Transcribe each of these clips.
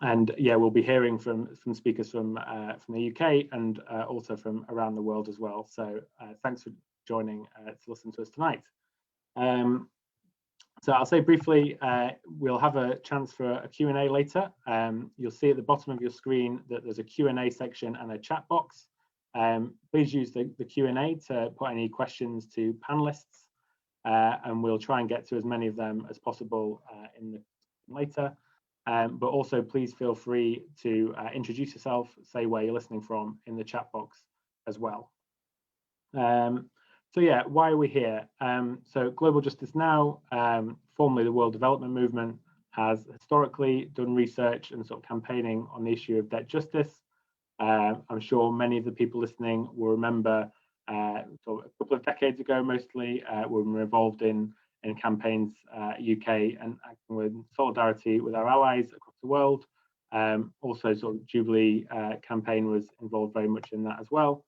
And yeah, we'll be hearing from speakers from the UK and also from around the world as well. So thanks for joining to listen to us tonight. So I'll say briefly, we'll have a chance for a Q&A later. You'll see at the bottom of your screen that there's a Q&A section and a chat box. Please use the Q&A to put any questions to panelists, and we'll try and get to as many of them as possible later. But also please feel free to introduce yourself, say where you're listening from in the chat box as well. So yeah, why are we here? So Global Justice Now, formerly the World Development Movement, has historically done research and sort of campaigning on the issue of debt justice. I'm sure many of the people listening will remember sort of a couple of decades ago, mostly, when we were involved in campaigns UK and acting with solidarity with our allies across the world. Also, sort of Jubilee campaign was involved very much in that as well.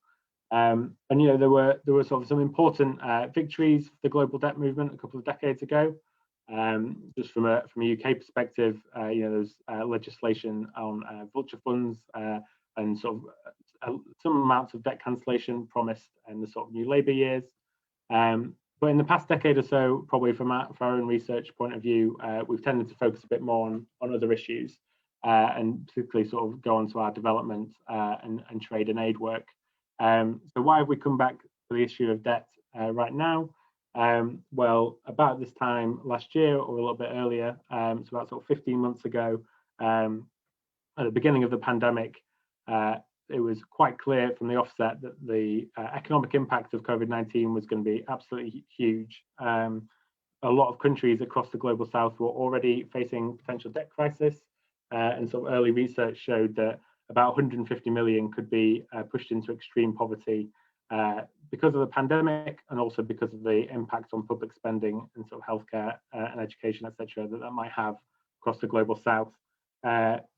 And you know, there were sort of some important victories for the global debt movement a couple of decades ago. Just from a UK perspective, you know, there's legislation on Vulture Funds and sort of some amounts of debt cancellation promised in the sort of new Labour years. But in the past decade or so, probably from our own research point of view, we've tended to focus a bit more on other issues and particularly sort of go on to our development and trade and aid work. So why have we come back to the issue of debt right now? Well, about this time last year or a little bit earlier, so about sort of 15 months ago, at the beginning of the pandemic, it was quite clear from the offset that the economic impact of COVID-19 was going to be absolutely huge. A lot of countries across the global south were already facing potential debt crisis, and sort of early research showed that about 150 million could be pushed into extreme poverty because of the pandemic and also because of the impact on public spending and sort of healthcare and education, etc., that might have across the global south.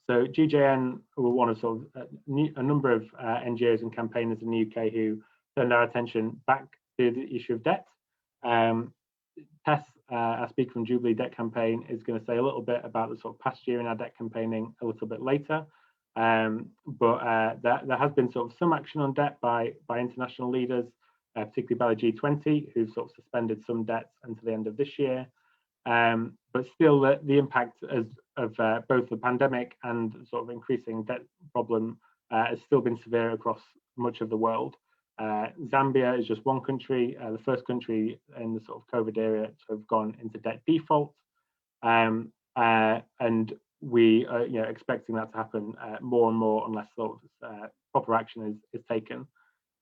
So GJN were one of sort of a number of NGOs and campaigners in the UK who turned our attention back to the issue of debt. Tess, our speaker from Jubilee Debt Campaign, is going to say a little bit about the sort of past year in our debt campaigning a little bit later. But there has been sort of some action on debt by international leaders, particularly by the G20, who've sort of suspended some debts until the end of this year. But still, the impact of both the pandemic and sort of increasing debt problem has still been severe across much of the world. Zambia is just one country, the first country in the sort of COVID era to have gone into debt default, and we are, you know, expecting that to happen more and more unless sort of proper action is taken.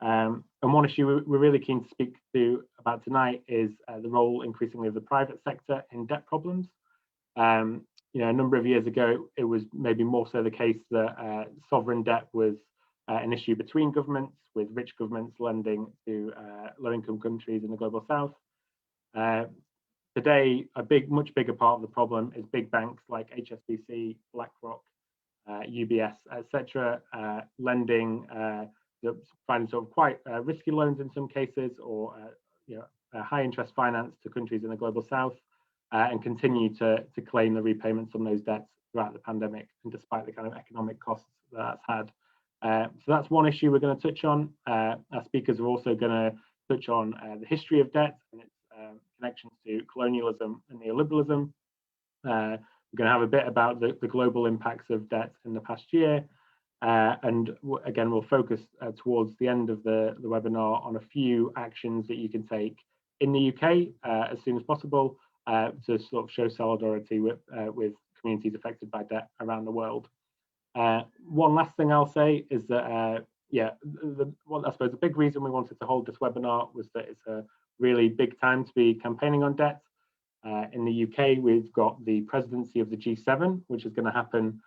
And one issue we're really keen to speak to about tonight is the role increasingly of the private sector in debt problems. You know, a number of years ago, it was maybe more so the case that sovereign debt was an issue between governments, with rich governments lending to low-income countries in the global south. Today, much bigger part of the problem is big banks like HSBC, BlackRock, UBS, etc., lending, finding sort of quite risky loans in some cases, or you know, high interest finance to countries in the global south, and continue to claim the repayments on those debts throughout the pandemic, and despite the kind of economic costs that's had. So that's one issue we're going to touch on. Our speakers are also going to touch on the history of debt and its connections to colonialism and neoliberalism. We're going to have a bit about the global impacts of debt in the past year. And again, we'll focus towards the end of the webinar on a few actions that you can take in the UK as soon as possible to sort of show solidarity with communities affected by debt around the world. One last thing I'll say is that, I suppose the big reason we wanted to hold this webinar was that it's a really big time to be campaigning on debt. In the UK, we've got the presidency of the G7, which is going to happen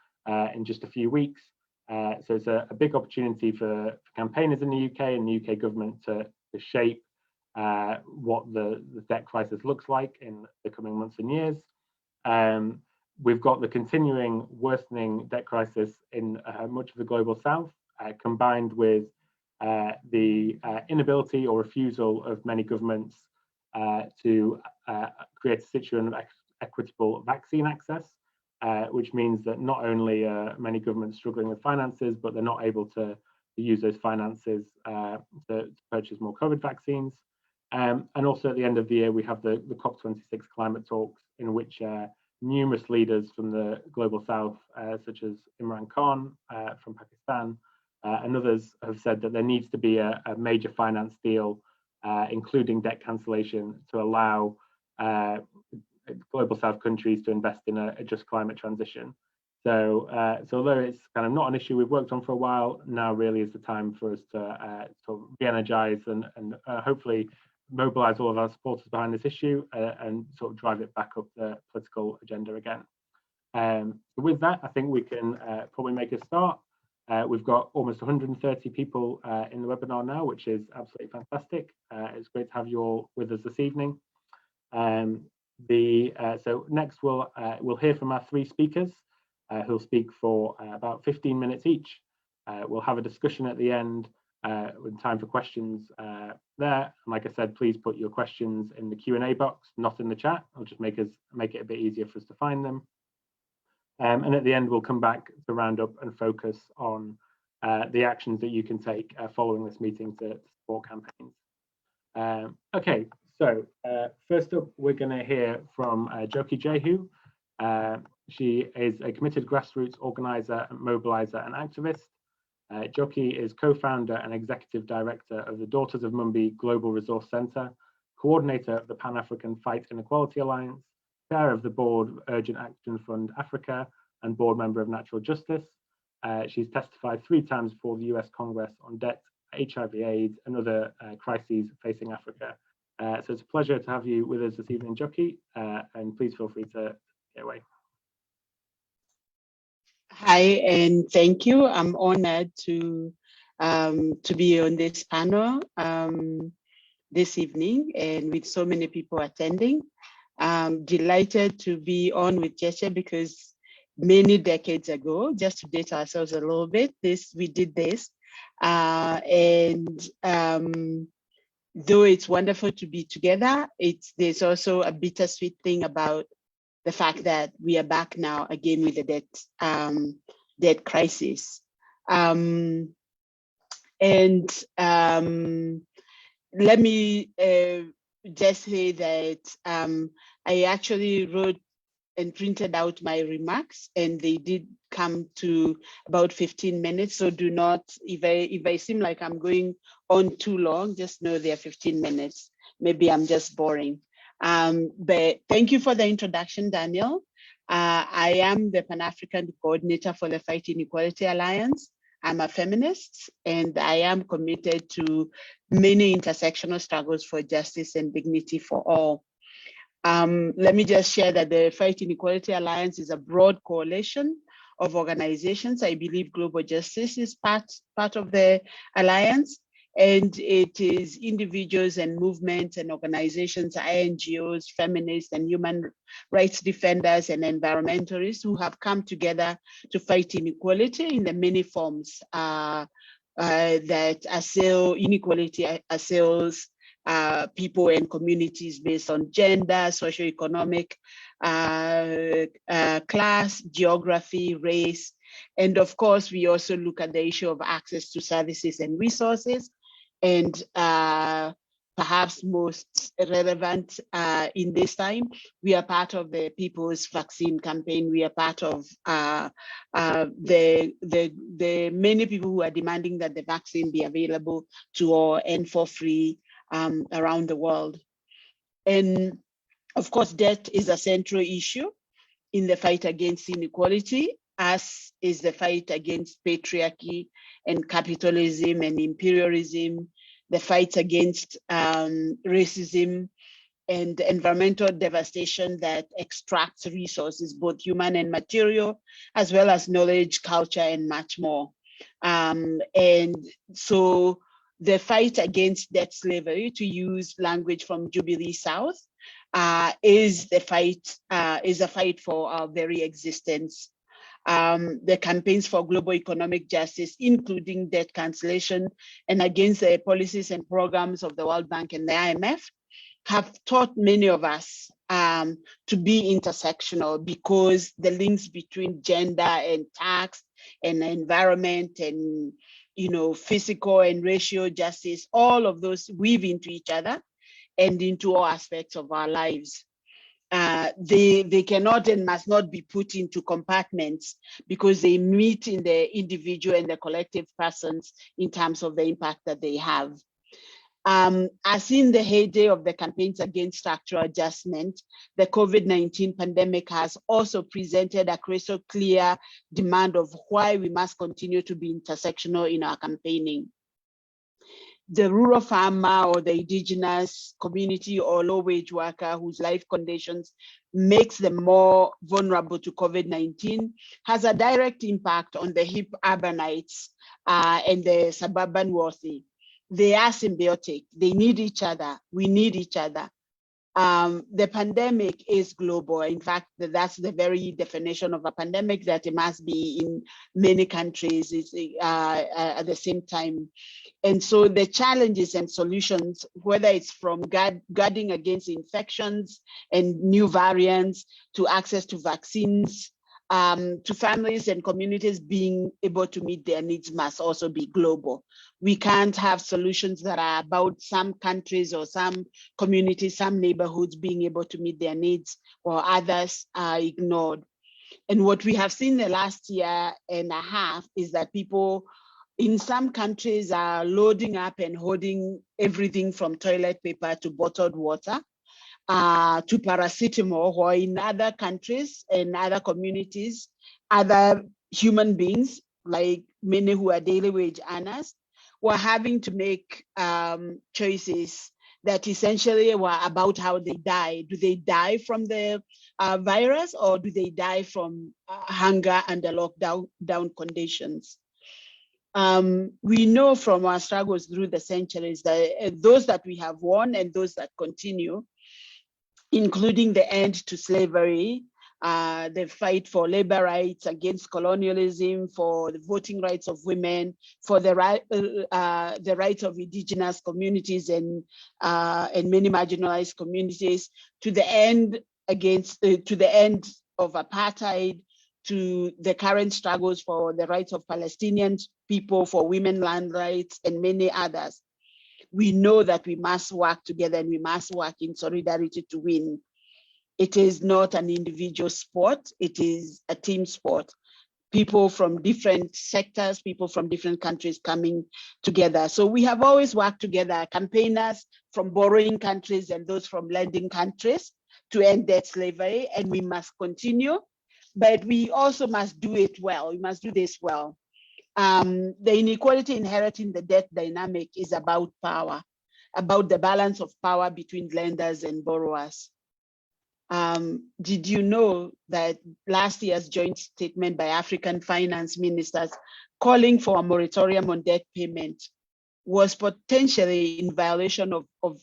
in just a few weeks. So it's a big opportunity for campaigners in the UK and the UK government to shape what the debt crisis looks like in the coming months and years. We've got the continuing worsening debt crisis in much of the global south, combined with the inability or refusal of many governments to create a situation of equitable vaccine access. which means that not only are many governments struggling with finances, but they're not able to use those finances to purchase more COVID vaccines. And also at the end of the year, we have the COP26 climate talks, in which numerous leaders from the global south, such as Imran Khan from Pakistan, and others have said that there needs to be a major finance deal, including debt cancellation, to allow global south countries to invest in a just climate transition. So although it's kind of not an issue we've worked on for a while, now really is the time for us to sort of re-energize and hopefully mobilize all of our supporters behind this issue and sort of drive it back up the political agenda again. So with that, I think we can probably make a start. We've got almost 130 people in the webinar now, which is absolutely fantastic. It's great to have you all with us this evening. So next we'll hear from our three speakers who'll speak for about 15 minutes each. We'll have a discussion at the end with time for questions there. And like I said, please put your questions in the Q&A box, not in the chat. I'll just make it a bit easier for us to find them. And at the end, we'll come back to round up and focus on the actions that you can take following this meeting to support campaigns. Okay, so first up, we're going to hear from Jyoki Jehu. She is a committed grassroots organizer, mobilizer, and activist. Jyoki is co-founder and executive director of the Daughters of Mumbai Global Resource Centre, coordinator of the Pan-African Fight Inequality Alliance, chair of the board of Urgent Action Fund Africa, and board member of Natural Justice. She's testified 3 times before the US Congress on debt, HIV/AIDS, and other crises facing Africa. So it's a pleasure to have you with us this evening, Jyoki, and please feel free to get away. Hi, and thank you. I'm honored to be on this panel this evening, and with so many people attending. I'm delighted to be on with Jeche because many decades ago, just to date ourselves a little bit, we did this. Though it's wonderful to be together, there's also a bittersweet thing about the fact that we are back now again with the debt crisis. Let me just say that I actually wrote and printed out my remarks, and they did come to about 15 minutes. So do not, if I seem like I'm going on too long, just know they're 15 minutes. Maybe I'm just boring. But thank you for the introduction, Daniel. I am the Pan-African coordinator for the Fight Inequality Alliance. I'm a feminist, and I am committed to many intersectional struggles for justice and dignity for all. Let me just share that the Fight Inequality Alliance is a broad coalition of organizations. I believe global justice is part of the alliance, and it is individuals and movements and organizations, NGOs, feminists and human rights defenders and environmentalists who have come together to fight inequality in the many forms that inequality assails people and communities based on gender, socioeconomic, class, geography, race. And of course, we also look at the issue of access to services and resources. And perhaps most relevant in this time, we are part of the People's Vaccine Campaign. We are part of the many people who are demanding that the vaccine be available to all and for free around the world. And of course, debt is a central issue in the fight against inequality, as is the fight against patriarchy and capitalism and imperialism, the fight against racism and environmental devastation that extracts resources, both human and material, as well as knowledge, culture, and much more. And so the fight against debt slavery, to use language from Jubilee South, is a fight for our very existence. The campaigns for global economic justice, including debt cancellation and against the policies and programs of the World Bank and the IMF, have taught many of us to be intersectional, because the links between gender and tax and environment and physical and racial justice, all of those weave into each other and into all aspects of our lives. They cannot and must not be put into compartments, because they meet in the individual and the collective persons in terms of the impact that they have. As in the heyday of the campaigns against structural adjustment, the COVID-19 pandemic has also presented a crystal clear demand of why we must continue to be intersectional in our campaigning. The rural farmer or the indigenous community or low-wage worker whose life conditions makes them more vulnerable to COVID-19 has a direct impact on the hip urbanites and the suburban wealthy. They are symbiotic. They need each other. We need each other. The pandemic is global. In fact, that's the very definition of a pandemic, that it must be in many countries at the same time. And so the challenges and solutions, whether it's from guarding against infections and new variants, to access to vaccines, to families and communities being able to meet their needs, must also be global. We can't have solutions that are about some countries or some communities, some neighborhoods being able to meet their needs, while others are ignored. And what we have seen the last year and a half is that people in some countries are loading up and holding everything from toilet paper to bottled water, to paracetamol, or in other countries and other communities, other human beings, like many who are daily wage earners, were having to make choices that essentially were about how they die. Do they die from the virus, or do they die from hunger under lockdown conditions? We know from our struggles through the centuries that those that we have won and those that continue, including the end to slavery, the fight for labor rights, against colonialism, for the voting rights of women, for the rights of indigenous communities and many marginalized communities, to the end of apartheid, to the current struggles for the rights of Palestinian people, for women land rights, and many others. We know that we must work together and we must work in solidarity to win. It is not an individual sport, it is a team sport. People from different sectors, people from different countries coming together. So we have always worked together, campaigners from borrowing countries and those from lending countries, to end debt slavery, and we must continue, but we also must do it well. We must do this well. The inequality inherent in the debt dynamic is about power, about the balance of power between lenders and borrowers. Did you know that last year's joint statement by African finance ministers calling for a moratorium on debt payment was potentially in violation of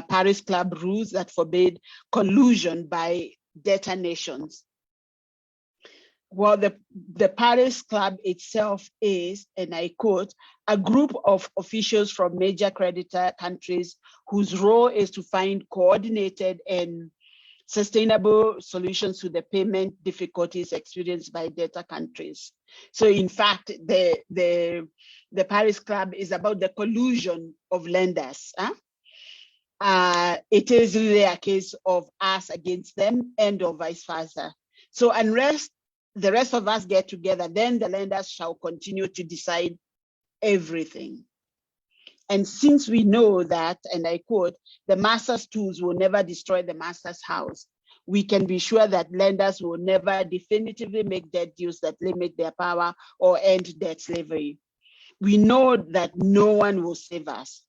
Paris Club rules that forbade collusion by debtor nations? Well, the Paris Club itself is, and I quote, a group of officials from major creditor countries whose role is to find coordinated and sustainable solutions to the payment difficulties experienced by debtor countries. So in fact, the Paris Club is about the collusion of lenders. It is really a case of us against them and or vice versa. So unless the rest of us get together, then the lenders shall continue to decide everything. And since we know that, and I quote, the master's tools will never destroy the master's house, we can be sure that lenders will never definitively make debt deals that limit their power or end debt slavery. We know that no one will save us,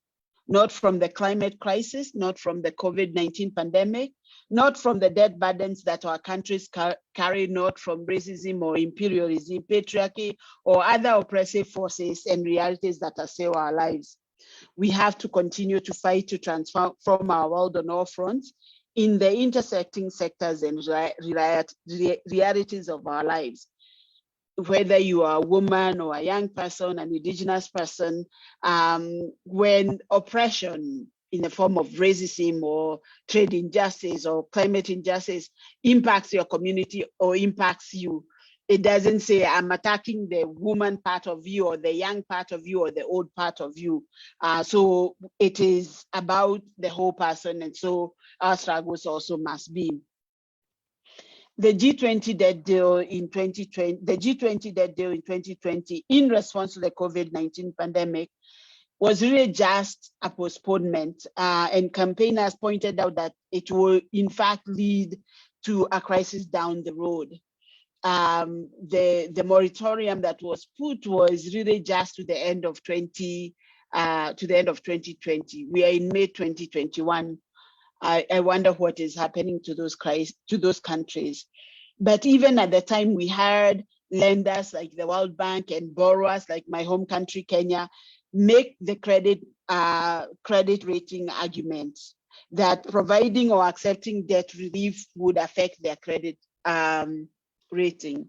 not from the climate crisis, not from the COVID-19 pandemic, not from the debt burdens that our countries carry, not from racism or imperialism, patriarchy, or other oppressive forces and realities that assail our lives. We have to continue to fight to transform our world on all fronts in the intersecting sectors and realities of our lives. Whether you are a woman or a young person, an indigenous person, when oppression in the form of racism or trade injustice or climate injustice impacts your community or impacts you. It doesn't say I'm attacking the woman part of you or the young part of you or the old part of you. So it is about the whole person, and so our struggles also must be. The G20 debt deal in 2020, the G20 debt deal in 2020, in response to the COVID-19 pandemic, was really just a postponement, and campaigners pointed out that it will in fact lead to a crisis down the road. The moratorium that was put was really just to the end of 2020. We are in May 2021. I wonder what is happening to those countries. But even at the time, we heard lenders like the World Bank and borrowers like my home country, Kenya, make the credit rating arguments that providing or accepting debt relief would affect their credit rating.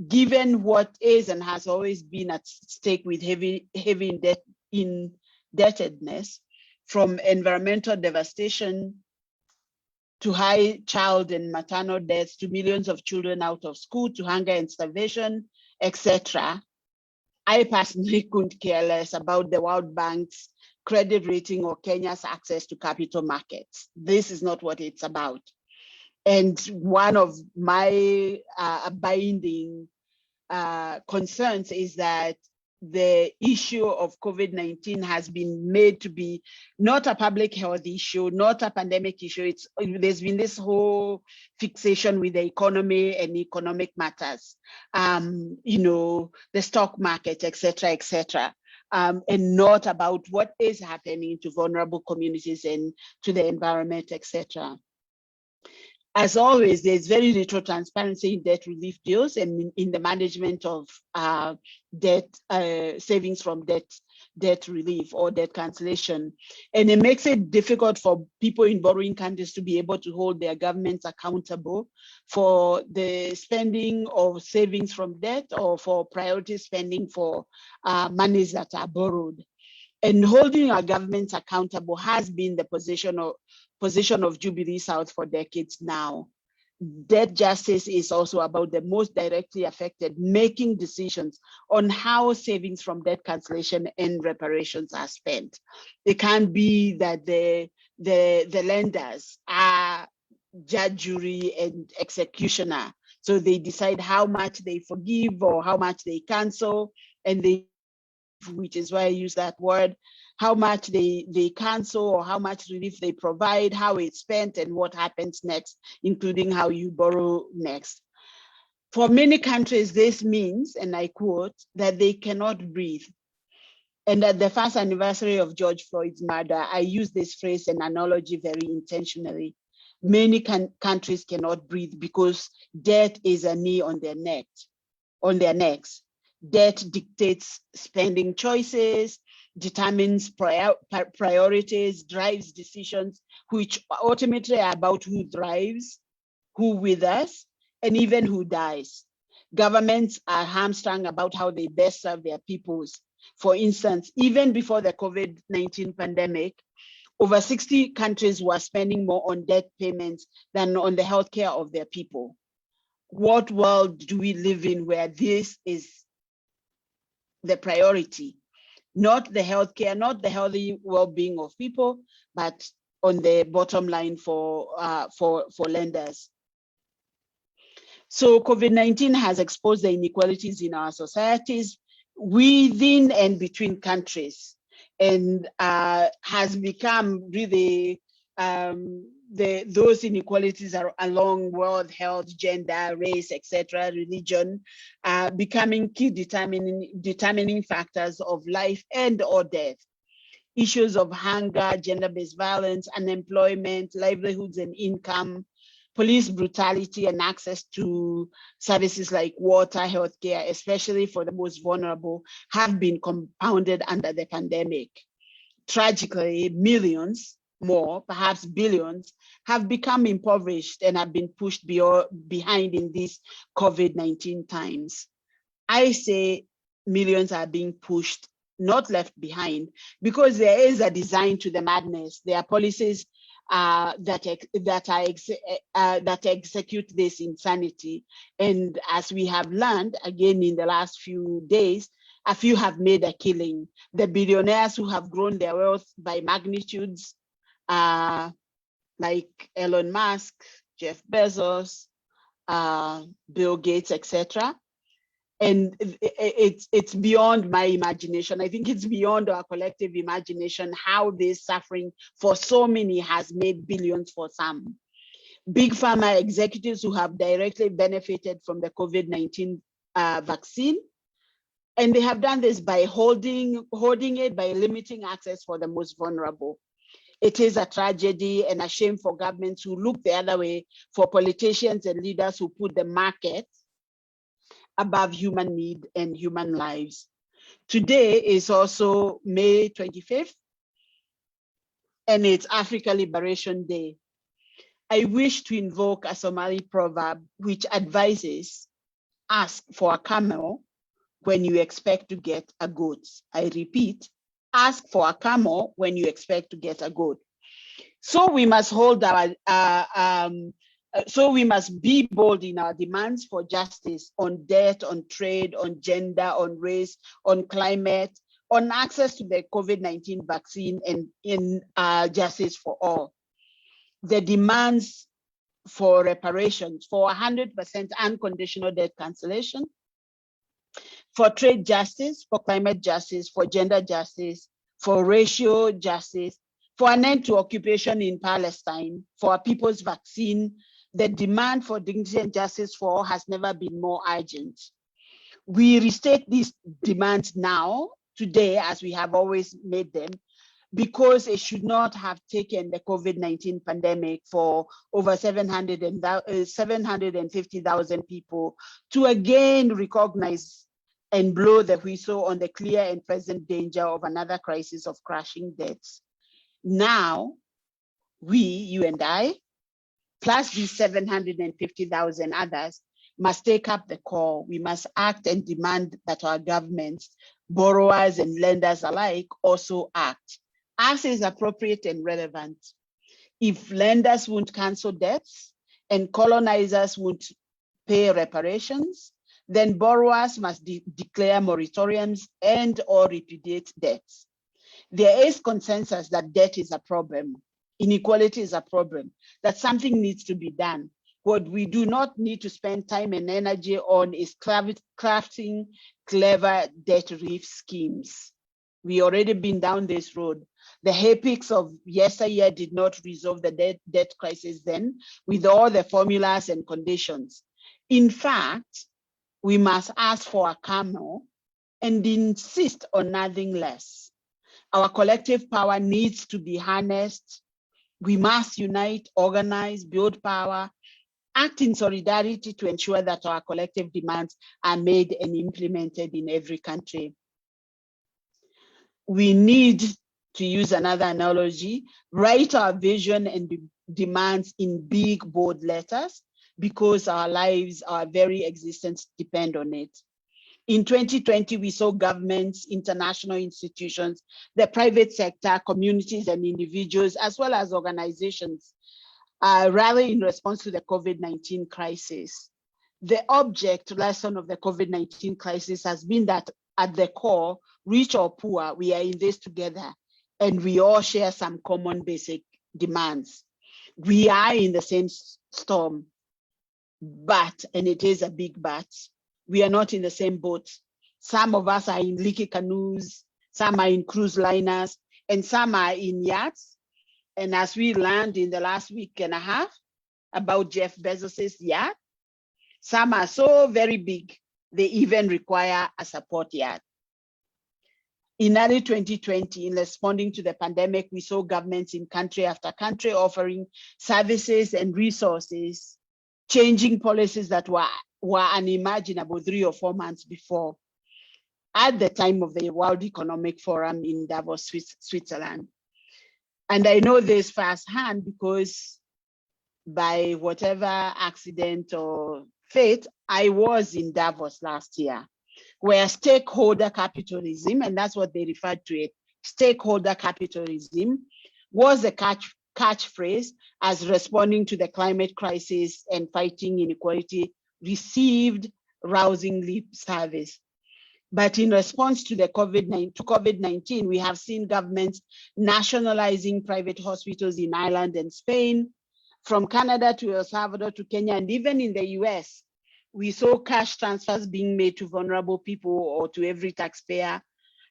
Given what is and has always been at stake with heavy indebtedness, from environmental devastation to high child and maternal deaths, to millions of children out of school, to hunger and starvation, etc., I personally couldn't care less about the World Bank's credit rating or Kenya's access to capital markets. This is not what it's about. And one of my binding concerns is that the issue of COVID-19 has been made to be not a public health issue, not a pandemic issue. There's been this whole fixation with the economy and economic matters, the stock market, et cetera, and not about what is happening to vulnerable communities and to the environment, etc. As always, there's very little transparency in debt relief deals and in the management of debt savings from debt relief or debt cancellation. And it makes it difficult for people in borrowing countries to be able to hold their governments accountable for the spending of savings from debt or for priority spending for monies that are borrowed. And holding our governments accountable has been the position of Jubilee South for decades now. Debt justice is also about the most directly affected making decisions on how savings from debt cancellation and reparations are spent. It can't be that the lenders are judge, jury, and executioner. So they decide how much they forgive or how much they cancel, and they, which is why I use that word, how much they cancel or how much relief they provide, how it's spent, and what happens next, including how you borrow next. For many countries, this means, and I quote, that they cannot breathe. And at the first anniversary of George Floyd's murder, I use this phrase and analogy very intentionally. Many countries cannot breathe because debt is a knee on their necks. Debt dictates spending choices, determines priorities, drives decisions, which ultimately are about who thrives, who withers, and even who dies. Governments are hamstrung about how they best serve their peoples. For instance, even before the COVID-19 pandemic, over 60 countries were spending more on debt payments than on the healthcare of their people. What world do we live in where this is the priority? Not the healthcare, not the healthy well-being of people, but on the bottom line for lenders. So COVID-19 has exposed the inequalities in our societies within and between countries, and has become really those inequalities are along world health, gender, race, etc., religion, becoming key determining factors of life and or death. Issues of hunger, gender-based violence, unemployment, livelihoods and income, police brutality, and access to services like water, healthcare, especially for the most vulnerable, have been compounded under the pandemic. Tragically, millions more, perhaps billions, have become impoverished and have been pushed behind in these COVID-19 times. I say millions are being pushed not left behind, because there is a design to the madness. There are policies that execute this insanity. And as we have learned again in the last few days, a few have made a killing. The billionaires who have grown their wealth by magnitudes, like Elon Musk, Jeff Bezos, Bill Gates, etc. And it's beyond my imagination. I think it's beyond our collective imagination how this suffering for so many has made billions for some. Big pharma executives who have directly benefited from the COVID-19 vaccine. And they have done this by holding it, by limiting access for the most vulnerable. It is a tragedy and a shame for governments who look the other way, for politicians and leaders who put the market above human need and human lives. Today is also May 25th, and it's Africa Liberation Day. I wish to invoke a Somali proverb which advises, ask for a camel when you expect to get a goat. I repeat, ask for a camel when you expect to get a goat. So we must we must be bold in our demands for justice on debt, on trade, on gender, on race, on climate, on access to the COVID-19 vaccine, and in justice for all. The demands for reparations, for 100% unconditional debt cancellation, for trade justice, for climate justice, for gender justice, for racial justice, for an end to occupation in Palestine, for a people's vaccine. The demand for dignity and justice for all has never been more urgent. We restate these demands now, today, as we have always made them, because it should not have taken the COVID-19 pandemic for over 750,000 people to again recognize and blow the whistle on the clear and present danger of another crisis of crashing debts. Now, we, you and I, plus these 750,000 others, must take up the call. We must act and demand that our governments, borrowers and lenders alike, also act. As is appropriate and relevant. If lenders won't cancel debts and colonizers won't pay reparations, then borrowers must declare moratoriums and or repudiate debts. There is consensus that debt is a problem, inequality is a problem, that something needs to be done. What we do not need to spend time and energy on is crafting clever debt relief schemes. We already been down this road. The epics of yesteryear did not resolve the debt crisis then with all the formulas and conditions. In fact, we must ask for a camel and insist on nothing less. Our collective power needs to be harnessed. We must unite, organize, build power, act in solidarity to ensure that our collective demands are made and implemented in every country. We need to use another analogy, write our vision and demands in big, bold letters, because our lives, our very existence depend on it. In 2020, we saw governments, international institutions, the private sector, communities and individuals, as well as organizations, rally in response to the COVID-19 crisis. The object lesson of the COVID-19 crisis has been that at the core, rich or poor, we are in this together, and we all share some common basic demands. We are in the same storm, but, and it is a big but, we are not in the same boat. Some of us are in leaky canoes, some are in cruise liners, and some are in yachts. And as we learned in the last week and a half about Jeff Bezos's yacht, some are so very big, they even require a support yacht. In early 2020, in responding to the pandemic, we saw governments in country after country offering services and resources, changing policies that were unimaginable 3 or 4 months before, at the time of the World Economic Forum in Davos, Switzerland. And I know this firsthand because by whatever accident or fate, I was in Davos last year. where stakeholder capitalism, and that's what they referred to it, stakeholder capitalism, was a catchphrase as responding to the climate crisis and fighting inequality received rousing lip service. But in response to the COVID-19, we have seen governments nationalizing private hospitals in Ireland and Spain, from Canada to El Salvador to Kenya, and even in the US, we saw cash transfers being made to vulnerable people or to every taxpayer.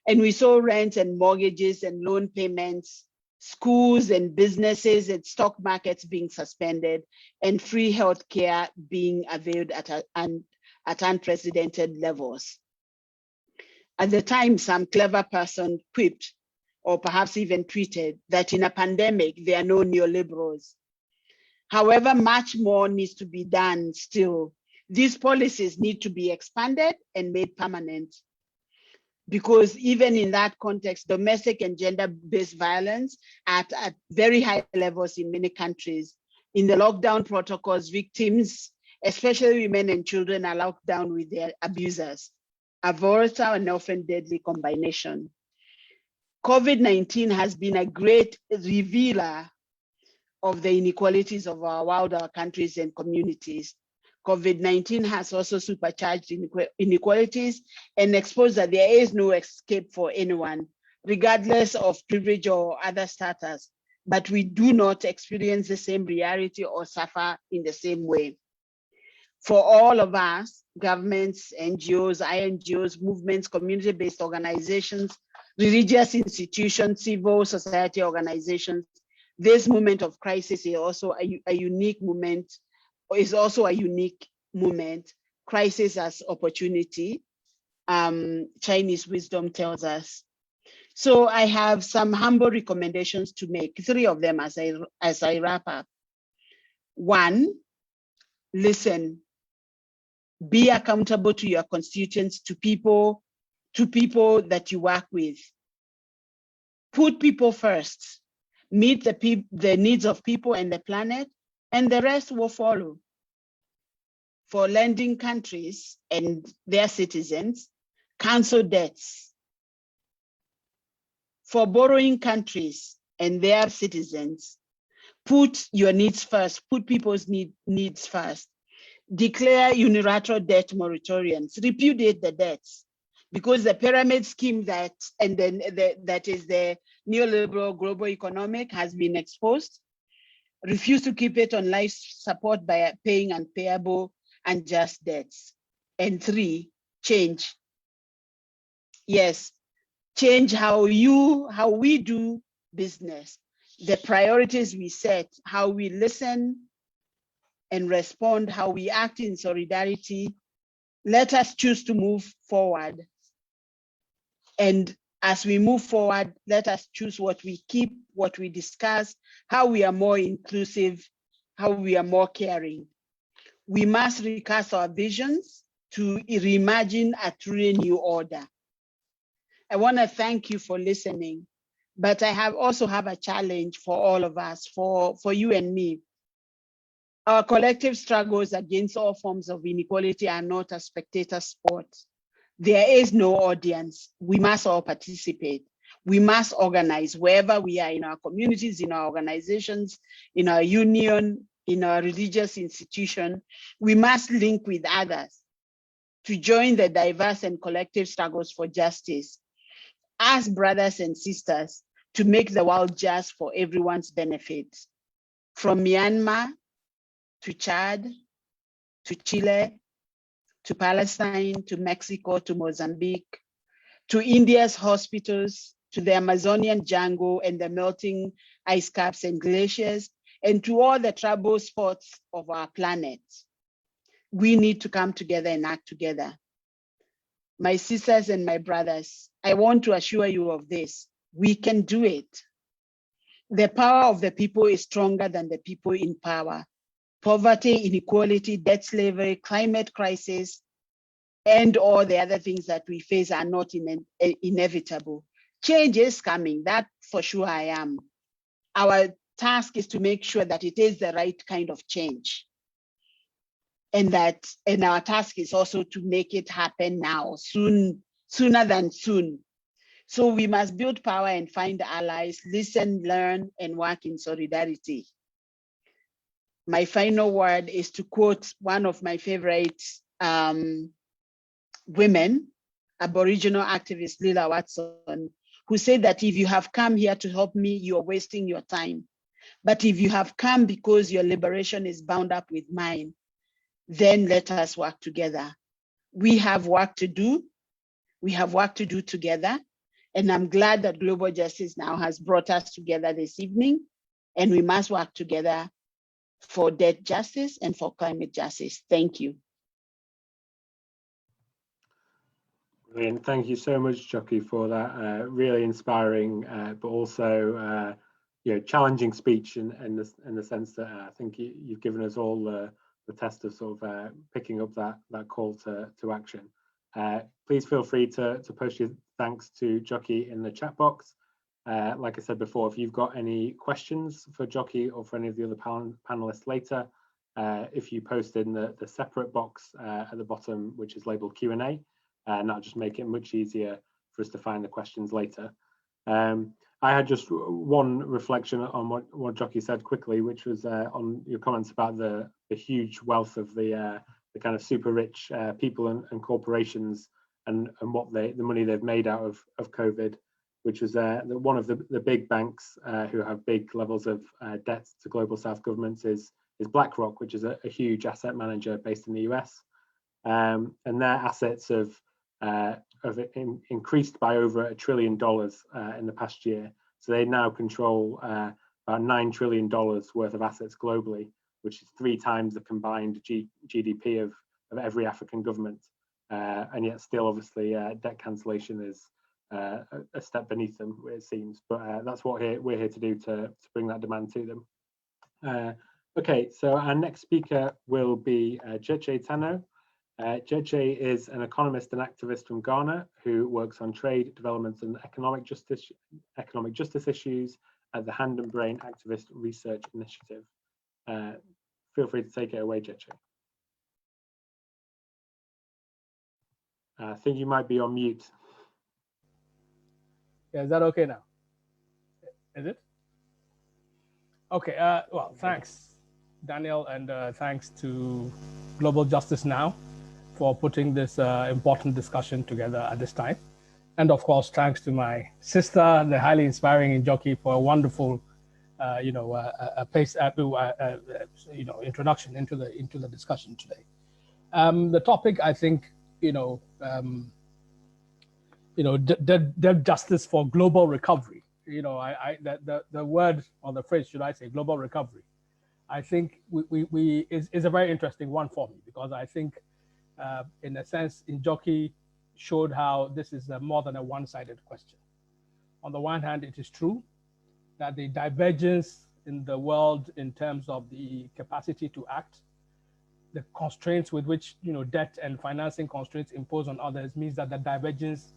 And we saw rent and mortgages and loan payments, schools and businesses and stock markets being suspended, and free healthcare being availed at unprecedented levels. At the time, some clever person quipped, or perhaps even tweeted, that in a pandemic, there are no neoliberals. However, much more needs to be done still. These policies need to be expanded and made permanent, because even in that context, domestic and gender-based violence at very high levels in many countries. In the lockdown protocols, victims, especially women and children, are locked down with their abusers, a volatile and often deadly combination. COVID-19 has been a great revealer of the inequalities of our world, our countries and communities. COVID-19 has also supercharged inequalities and exposed that there is no escape for anyone, regardless of privilege or other status, but we do not experience the same reality or suffer in the same way. For all of us, governments, NGOs, INGOs, movements, community-based organizations, religious institutions, civil society organizations, this moment of crisis is also a unique moment, crisis as opportunity, Chinese wisdom tells us. So I have some humble recommendations to make, 3 of them as I wrap up. 1, listen. Be accountable to your constituents, to people that you work with. Put people first. Meet the needs of people and the planet, and the rest will follow. For lending countries and their citizens, cancel debts. For borrowing countries and their citizens, put your needs first, put people's needs first. Declare unilateral debt moratoriums, repudiate the debts, because the pyramid scheme that is the neoliberal global economic has been exposed. Refuse to keep it on life support by paying unpayable unjust debts. And 3, change. Yes, change how we do business, the priorities we set, how we listen and respond, how we act in solidarity. Let us choose to move forward. And as we move forward, let us choose what we keep, what we discuss, how we are more inclusive, how we are more caring. We must recast our visions to reimagine a truly new order. I want to thank you for listening, but I also have a challenge for all of us, for you and me. Our collective struggles against all forms of inequality are not a spectator sport. There is no audience. We must all participate. We must organize wherever we are, in our communities, in our organizations, in our union, in our religious institution. We must link with others to join the diverse and collective struggles for justice as brothers and sisters to make the world just for everyone's benefit. From Myanmar to Chad, to Chile, to Palestine, to Mexico, to Mozambique, to India's hospitals, to the Amazonian jungle and the melting ice caps and glaciers, and to all the trouble spots of our planet. We need to come together and act together. My sisters and my brothers, I want to assure you of this. We can do it. The power of the people is stronger than the people in power. Poverty, inequality, debt slavery, climate crisis, and all the other things that we face are not inevitable. Change is coming, that for sure I am. Our task is to make sure that it is the right kind of change. and our task is also to make it happen now, sooner than soon. So we must build power and find allies, listen, learn, and work in solidarity. My final word is to quote one of my favorite women, Aboriginal activist Lila Watson, who said that if you have come here to help me, you're wasting your time. But if you have come because your liberation is bound up with mine, then let us work together. We have work to do. We have work to do together. And I'm glad that Global Justice Now has brought us together this evening. And we must work together for debt justice and for climate justice. Thank you. Brilliant. Thank you so much, Jockey, for that really inspiring, but also challenging speech in the sense that I think you've given us all the test of sort of picking up that call to action. Please feel free to post your thanks to Jockey in the chat box. Like I said before, if you've got any questions for Jockey or for any of the other panelists later, if you post in the separate box at the bottom, which is labeled Q&A, and that'll just make it much easier for us to find the questions later. I had just one reflection on what Jockey said quickly, which was on your comments about the huge wealth of the kind of super rich people and corporations and what the money they've made out of COVID, which was one of the big banks who have big levels of debt to global South governments is BlackRock, which is a huge asset manager based in the US, and their assets have increased by over $1 trillion in the past year. So they now control about $9 trillion worth of assets globally, which is 3 times the combined GDP of every African government. And yet still, obviously, debt cancellation is a step beneath them, it seems. But that's what we're here to do, to bring that demand to them. Okay, so our next speaker will be Jeje Tano. Jeje is an economist and activist from Ghana who works on trade, development and economic justice issues at the Hand and Brain Activist Research Initiative. Feel free to take it away, Jeje. I think you might be on mute. Yeah, is that okay now? Is it? Okay, well, thanks, Daniel, and thanks to Global Justice Now for putting this important discussion together at this time. And of course, thanks to my sister, the highly inspiring Jockey, for a wonderful, introduction into the discussion today. The topic, I think, debt justice for global recovery. The word or the phrase, should I say, global recovery, I think is a very interesting one for me, because I think, in a sense, Jockey showed how this is more than a one-sided question. On the one hand, it is true that the divergence in the world in terms of the capacity to act, the constraints with which debt and financing constraints impose on others, means that the divergence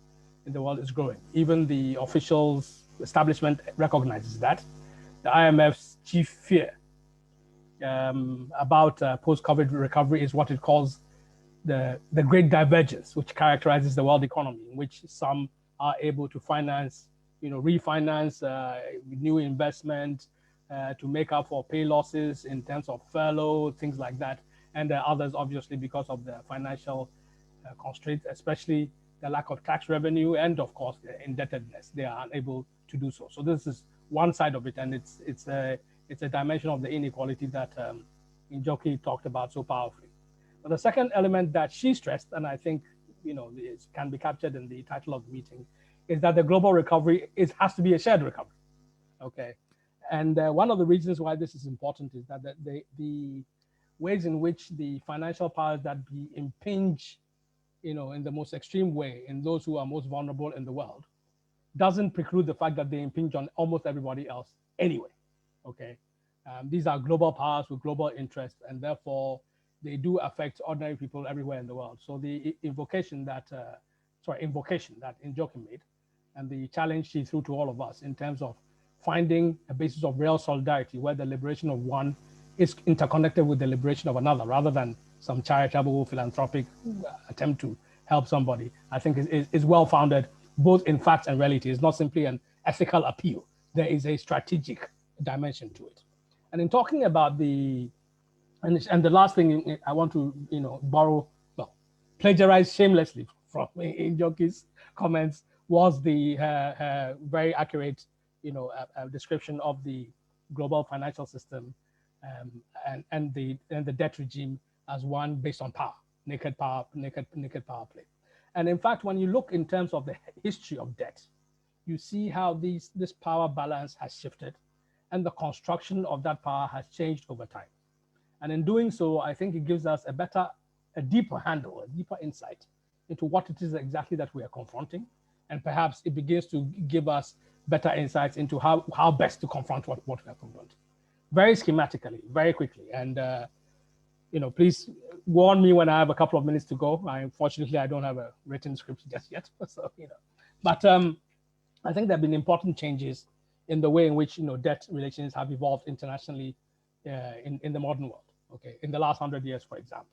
in the world is growing. Even the officials establishment recognizes that. The IMF's chief fear about post-COVID recovery is what it calls the great divergence, which characterizes the world economy, in which some are able to finance, refinance new investment to make up for pay losses in terms of furlough, things like that. And others, obviously, because of the financial constraints, especially the lack of tax revenue and, of course, the indebtedness, they are unable to do so. So this is one side of it, and it's a dimension of the inequality that Jockey talked about so powerfully. But the second element that she stressed, and I think can be captured in the title of the meeting, is that the global recovery has to be a shared recovery. Okay, and one of the reasons why this is important is that the ways in which the financial powers that be impinge, in the most extreme way in those who are most vulnerable in the world, doesn't preclude the fact that they impinge on almost everybody else anyway. Okay, these are global powers with global interests, and therefore they do affect ordinary people everywhere in the world. So the invocation that Jockey made, and the challenge she threw to all of us in terms of finding a basis of real solidarity where the liberation of one is interconnected with the liberation of another, rather than some charitable, philanthropic attempt to help somebody, I think is well-founded, both in fact and reality. It's not simply an ethical appeal. There is a strategic dimension to it. And in talking about the last thing I want to, plagiarize shamelessly from Njoki's comments was the very accurate, description of the global financial system and the debt regime as one based on power, naked power play. And in fact, when you look in terms of the history of debt, you see how this power balance has shifted and the construction of that power has changed over time. And in doing so, I think it gives us a deeper handle, a deeper insight into what it is exactly that we are confronting. And perhaps it begins to give us better insights into how best to confront what we are confronting. Very schematically, very quickly. And, please warn me when I have a couple of minutes to go. Unfortunately, I don't have a written script just yet. So, but I think there have been important changes in the way in which, debt relations have evolved internationally in the modern world, okay, in the last 100 years, for example.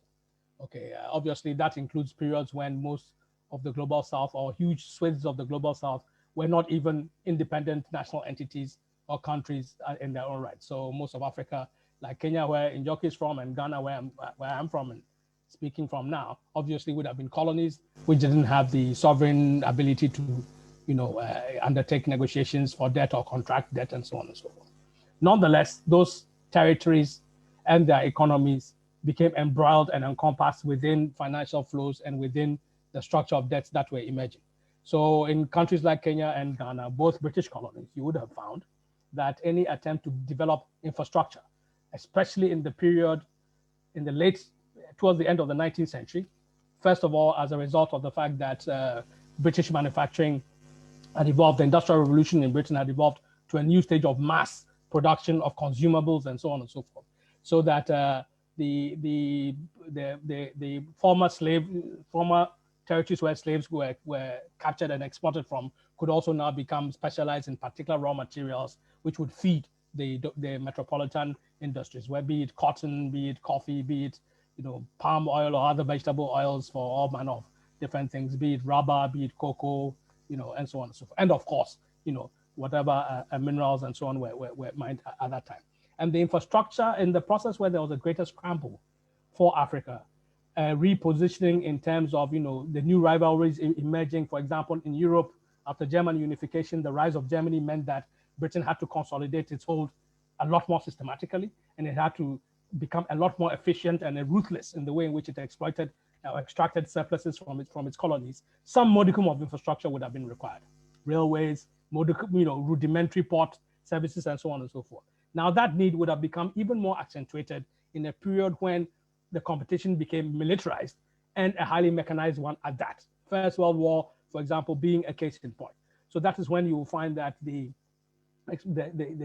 Okay, obviously that includes periods when most of the global south or huge swathes of the global south were not even independent national entities or countries in their own right. So most of Africa, like Kenya, where Njoki is from, and Ghana, where I'm from and speaking from now, obviously would have been colonies which didn't have the sovereign ability to, undertake negotiations for debt or contract debt and so on and so forth. Nonetheless, those territories and their economies became embroiled and encompassed within financial flows and within the structure of debts that were emerging. So in countries like Kenya and Ghana, both British colonies, you would have found that any attempt to develop infrastructure, especially in the period towards the end of the 19th century, first of all, as a result of the fact that British manufacturing had evolved, the Industrial Revolution in Britain had evolved to a new stage of mass production of consumables and so on and so forth. So that the former territories where slaves were captured and exported from could also now become specialized in particular raw materials, which would feed the metropolitan industries, where be it cotton, be it coffee, be it palm oil or other vegetable oils for all manner of different things, be it rubber, be it cocoa, and so on and so forth. And of course, whatever minerals and so on were mined at that time. And the infrastructure in the process where there was a greater scramble for Africa, repositioning in terms of, the new rivalries emerging. For example, in Europe, after German unification, the rise of Germany meant that Britain had to consolidate its hold a lot more systematically, and it had to become a lot more efficient and ruthless in the way in which it exploited or extracted surpluses from its colonies. Some modicum of infrastructure would have been required. Railways, rudimentary port services, and so on and so forth. Now that need would have become even more accentuated in a period when the competition became militarized and a highly mechanized one at that. First World War, for example, being a case in point. So that is when you will find that the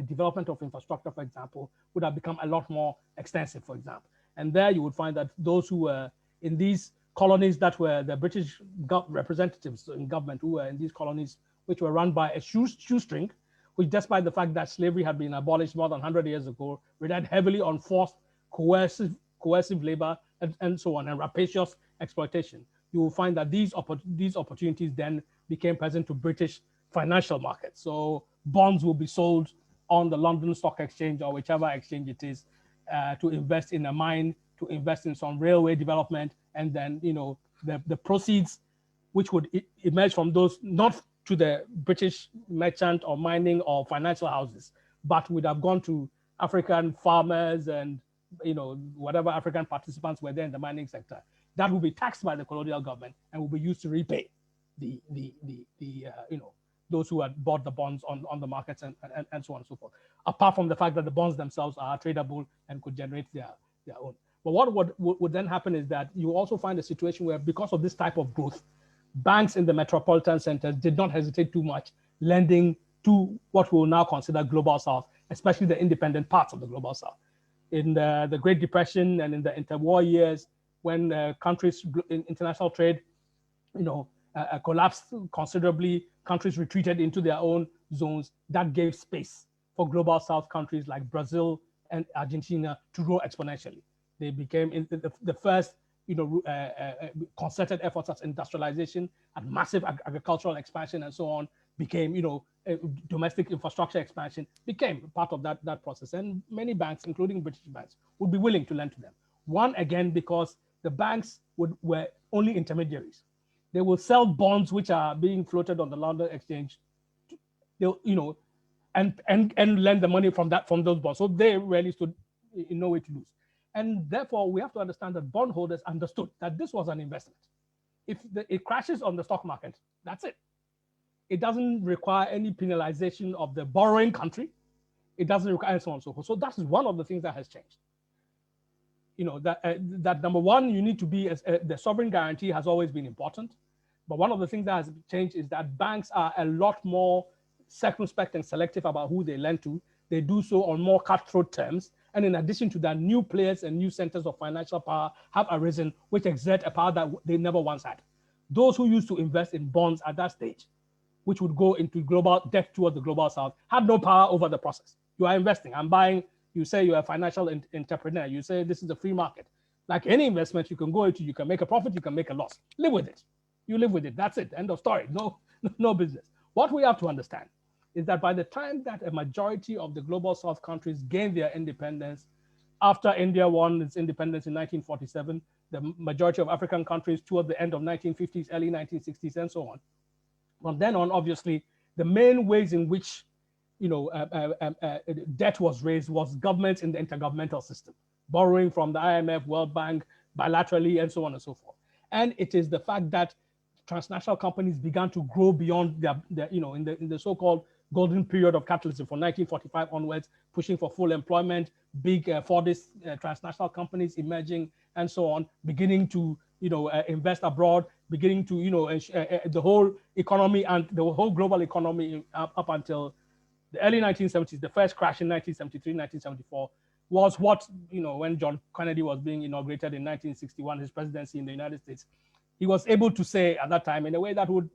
development of infrastructure, for example, would have become a lot more extensive, for example. And there you would find that those who were in these colonies that were the British representatives in government who were in these colonies, which were run by a shoestring, which despite the fact that slavery had been abolished more than 100 years ago, relied heavily on forced, coercive labor and so on, and rapacious exploitation. You will find that these opportunities then became present to British financial markets. So bonds will be sold on the London Stock Exchange or whichever exchange it is to invest in a mine, to invest in some railway development, and then the proceeds which would emerge from those, not to the British merchant or mining or financial houses, but would have gone to African farmers and whatever African participants were there in the mining sector. That will be taxed by the colonial government and will be used to repay those who had bought the bonds on the markets and so on and so forth. Apart from the fact that the bonds themselves are tradable and could generate their own. But what would then happen is that you also find a situation where, because of this type of growth, banks in the metropolitan centers did not hesitate too much lending to what we will now consider global south, especially the independent parts of the global south. In the Great Depression and in the interwar years, when countries in international trade, collapsed considerably, countries retreated into their own zones. That gave space for global south countries like Brazil and Argentina to grow exponentially. They became the first, concerted efforts at industrialization and massive agricultural expansion and so on became, domestic infrastructure expansion became part of that process. And many banks, including British banks, would be willing to lend to them. One, again, because the banks were only intermediaries. They will sell bonds which are being floated on the London Exchange, and lend the money from those bonds. So they really stood in no way to lose. And therefore, we have to understand that bondholders understood that this was an investment. If it crashes on the stock market, that's it. It doesn't require any penalization of the borrowing country. It doesn't require and so on and so forth. So that is one of the things that has changed. That number one, you need to be, the sovereign guarantee has always been important. But one of the things that has changed is that banks are a lot more circumspect and selective about who they lend to. They do so on more cutthroat terms. And in addition to that, new players and new centers of financial power have arisen, which exert a power that they never once had. Those who used to invest in bonds at that stage, which would go into global debt towards the global south, had no power over the process. You are investing, I'm buying, you say you're a financial entrepreneur, you say this is a free market. Like any investment you can go into, you can make a profit, you can make a loss. Live with it. You live with it, that's it, end of story, no business. What we have to understand is that by the time that a majority of the global south countries gained their independence, after India won its independence in 1947, the majority of African countries toward the end of 1950s, early 1960s, and so on. From then on, obviously, the main ways in which debt was raised was governments in the intergovernmental system, borrowing from the IMF, World Bank, bilaterally, and so on and so forth. And it is the fact that transnational companies began to grow beyond in the so-called golden period of capitalism from 1945 onwards, pushing for full employment, big Fordist transnational companies emerging, and so on, beginning to invest abroad, beginning to the whole economy and the whole global economy up until the early 1970s. The first crash in 1973, 1974 was what when John Kennedy was being inaugurated in 1961, his presidency in the United States. He was able to say at that time, in a way that would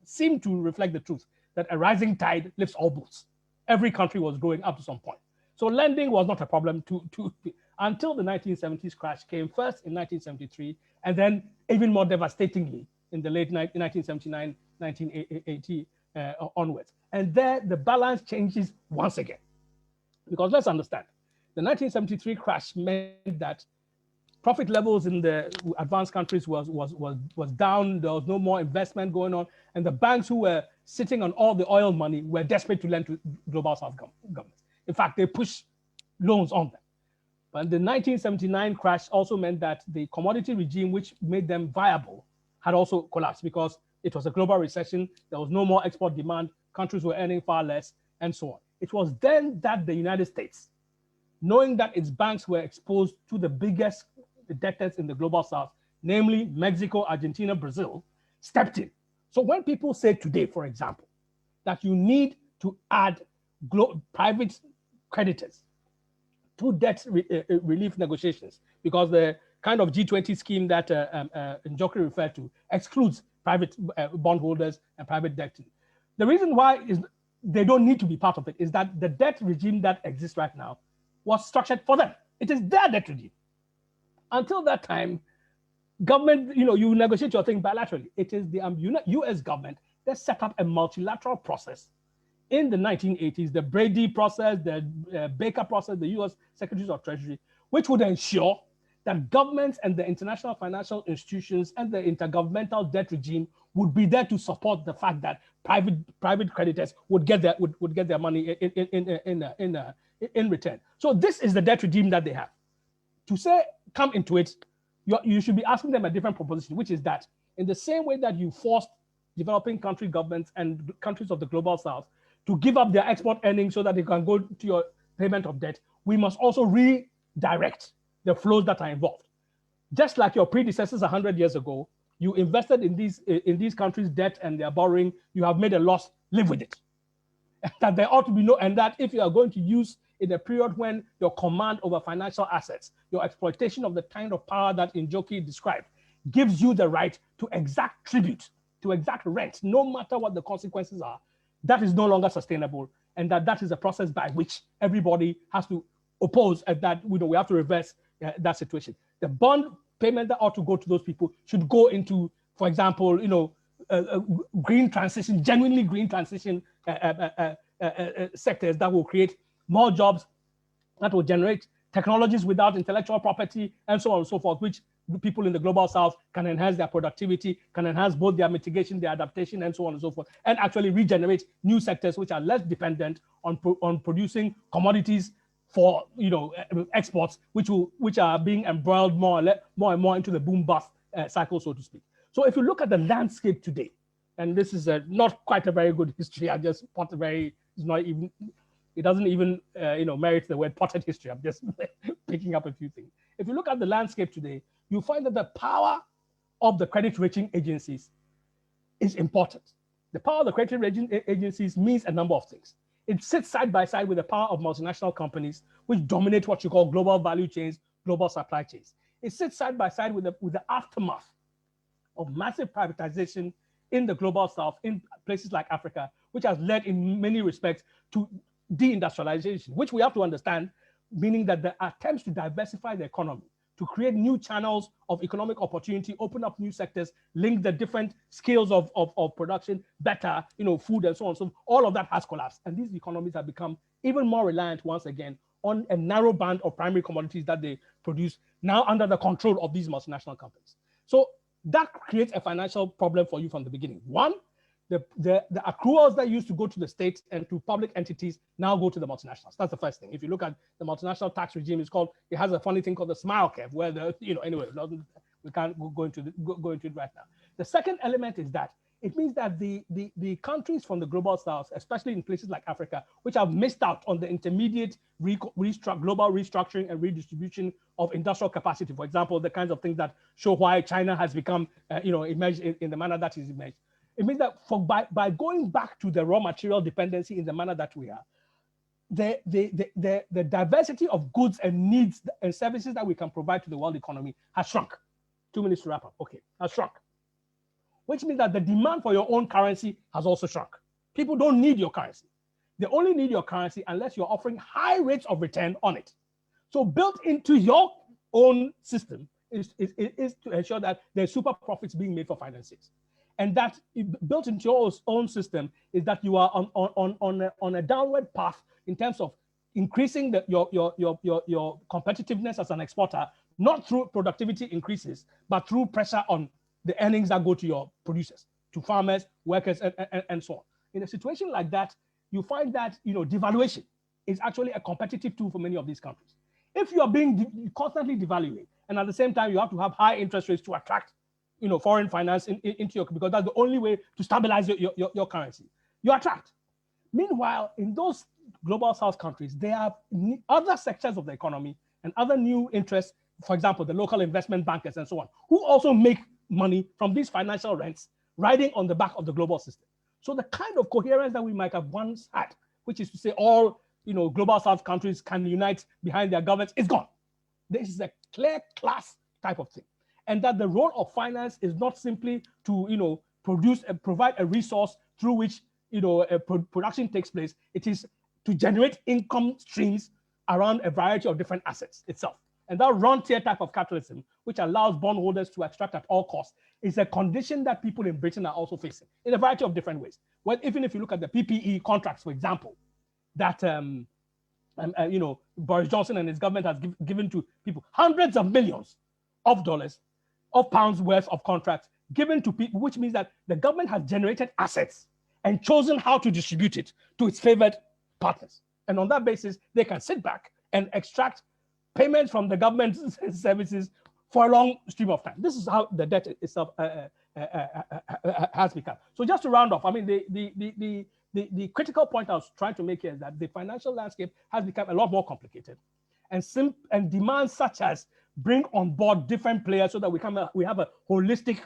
seem to reflect the truth, that a rising tide lifts all boats. Every country was growing up to some point. So lending was not a problem until the 1970s crash came first in 1973, and then even more devastatingly in the late 1979, 1980 onwards. And there the balance changes once again. Because let's understand, the 1973 crash meant that profit levels in the advanced countries was down. There was no more investment going on. And the banks who were sitting on all the oil money were desperate to lend to global south governments. In fact, they pushed loans on them. But the 1979 crash also meant that the commodity regime, which made them viable, had also collapsed because it was a global recession. There was no more export demand. Countries were earning far less, and so on. It was then that the United States, knowing that its banks were exposed to the biggest debtors in the global south, namely Mexico, Argentina, Brazil, stepped in. So when people say today, for example, that you need to add private creditors to debt relief negotiations, because the kind of G20 scheme that Njoku referred to excludes private bondholders and private debt. The reason why is they don't need to be part of it is that the debt regime that exists right now was structured for them. It is their debt regime. Until that time, government, you negotiate your thing bilaterally. It is the US government that set up a multilateral process in the 1980s, the Brady process, the Baker process, the US Secretaries of Treasury, which would ensure that governments and the international financial institutions and the intergovernmental debt regime would be there to support the fact that private creditors would get their money in return. So this is the debt regime that they have. To say come into it, you should be asking them a different proposition, which is that in the same way that you forced developing country governments and countries of the global south to give up their export earnings so that they can go to your payment of debt, we must also redirect the flows that are involved. Just like your predecessors 100 years ago, you invested in these countries' debt and their borrowing, you have made a loss, live with it. That there ought to be and that if you are going to use in a period when your command over financial assets, your exploitation of the kind of power that Njoku described, gives you the right to exact tribute, to exact rent, no matter what the consequences are, that is no longer sustainable, and that is a process by which everybody has to oppose, and that we have to reverse that situation. The bond payment that ought to go to those people should go into, for example, green transition, genuinely green transition sectors that will create more jobs, that will generate technologies without intellectual property, and so on and so forth, which people in the global south can enhance their productivity, can enhance both their mitigation, their adaptation, and so on and so forth, and actually regenerate new sectors which are less dependent on producing commodities for exports, which are being embroiled more and more into the boom bust cycle, so to speak. So if you look at the landscape today, and this is not quite a very good history, I just put it doesn't even merit the word potted history. I'm just picking up a few things. If you look at the landscape today, you find that the power of the credit rating agencies is important. The power of the credit rating agencies means a number of things. It sits side by side with the power of multinational companies, which dominate what you call global value chains, global supply chains. It sits side by side with the aftermath of massive privatization in the global south, in places like Africa, which has led in many respects to deindustrialization, which we have to understand, meaning that the attempts to diversify the economy, to create new channels of economic opportunity, open up new sectors, link the different scales of production better, food and so on. So all of that has collapsed. And these economies have become even more reliant once again on a narrow band of primary commodities that they produce, now under the control of these multinational companies. So that creates a financial problem for you from the beginning. One, the accruals that used to go to the states and to public entities now go to the multinationals. That's the first thing. If you look at the multinational tax regime, it has a funny thing called the smile curve, where anyway, we can't go into it right now. The second element is that it means that the countries from the global south, especially in places like Africa, which have missed out on the intermediate global restructuring and redistribution of industrial capacity, for example, the kinds of things that show why China has become, emerged in the manner that is emerged. It means that by going back to the raw material dependency in the manner that we are, the diversity of goods and needs and services that we can provide to the world economy has shrunk. 2 minutes to wrap up. Okay, has shrunk. Which means that the demand for your own currency has also shrunk. People don't need your currency. They only need your currency unless you're offering high rates of return on it. So built into your own system is to ensure that there's super profits being made for financiers. And that built into your own system is that you are on a downward path in terms of increasing your competitiveness as an exporter, not through productivity increases, but through pressure on the earnings that go to your producers, to farmers, workers, and so on. In a situation like that, you find that devaluation is actually a competitive tool for many of these countries. If you are being constantly devaluing, and at the same time you have to have high interest rates to attract foreign finance into your, because that's the only way to stabilize your currency, you attract. Meanwhile, in those global south countries, there are other sectors of the economy and other new interests, for example, the local investment bankers and so on, who also make money from these financial rents riding on the back of the global system. So the kind of coherence that we might have once had, which is to say all global south countries can unite behind their governments, is gone. This is a clear class type of thing. And that the role of finance is not simply to produce and provide a resource through which production takes place. It is to generate income streams around a variety of different assets itself. And that rentier type of capitalism, which allows bondholders to extract at all costs, is a condition that people in Britain are also facing in a variety of different ways. Well, even if you look at the PPE contracts, for example, that Boris Johnson and his government has given to people, hundreds of millions of dollars, of pounds worth of contracts given to people, which means that the government has generated assets and chosen how to distribute it to its favored partners. And on that basis, they can sit back and extract payments from the government services for a long stream of time. This is how the debt itself has become. So just to round off, I mean, the critical point I was trying to make here is that the financial landscape has become a lot more complicated, and demands such as bring on board different players so that we have a holistic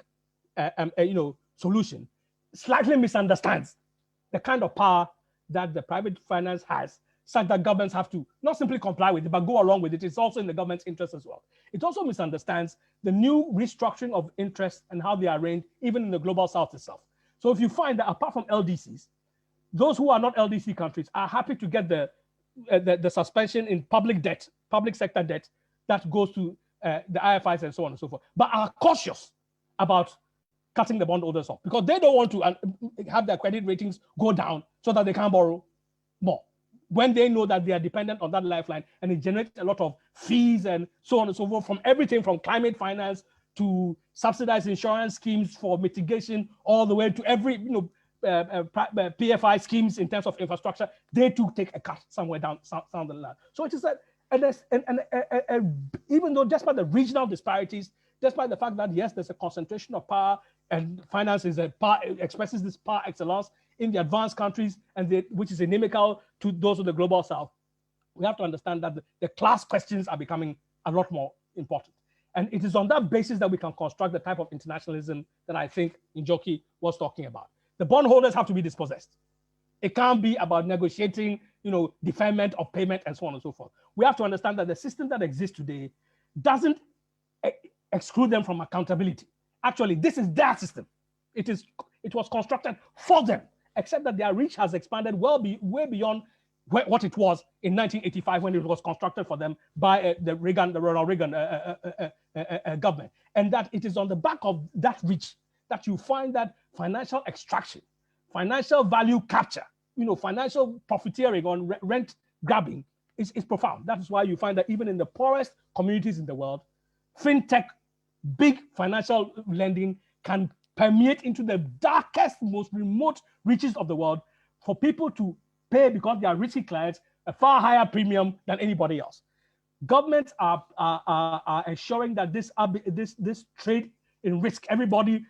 solution, slightly misunderstands the kind of power that the private finance has, such that governments have to not simply comply with it, but go along with it. It's also in the government's interest as well. It also misunderstands the new restructuring of interests and how they are arranged, even in the global south itself. So if you find that apart from LDCs, those who are not LDC countries are happy to get the suspension in public debt, public sector debt, that goes to the IFIs and so on and so forth, but are cautious about cutting the bondholders off because they don't want to have their credit ratings go down so that they can't borrow more when they know that they are dependent on that lifeline, and it generates a lot of fees and so on and so forth, from everything from climate finance to subsidized insurance schemes for mitigation, all the way to every PFI schemes in terms of infrastructure. They too take a cut somewhere down the line. So it is that, and even though despite the regional disparities, despite the fact that yes, there's a concentration of power, and finance is expresses this par excellence in the advanced countries, and which is inimical to those of the global south, we have to understand that the class questions are becoming a lot more important. And it is on that basis that we can construct the type of internationalism that I think Njoki was talking about. The bondholders have to be dispossessed. It can't be about negotiating, deferment of payment and so on and so forth. We have to understand that the system that exists today doesn't exclude them from accountability. Actually, this is their system. It was constructed for them, except that their reach has expanded way beyond what it was in 1985 when it was constructed for them by the Ronald Reagan government. And that it is on the back of that reach that you find that financial extraction, financial value capture, financial profiteering on rent grabbing is profound. That is why you find that even in the poorest communities in the world, fintech, big financial lending can permeate into the darkest, most remote reaches of the world for people to pay, because they are risky clients, a far higher premium than anybody else. Governments are ensuring that this trade in risk, everybody,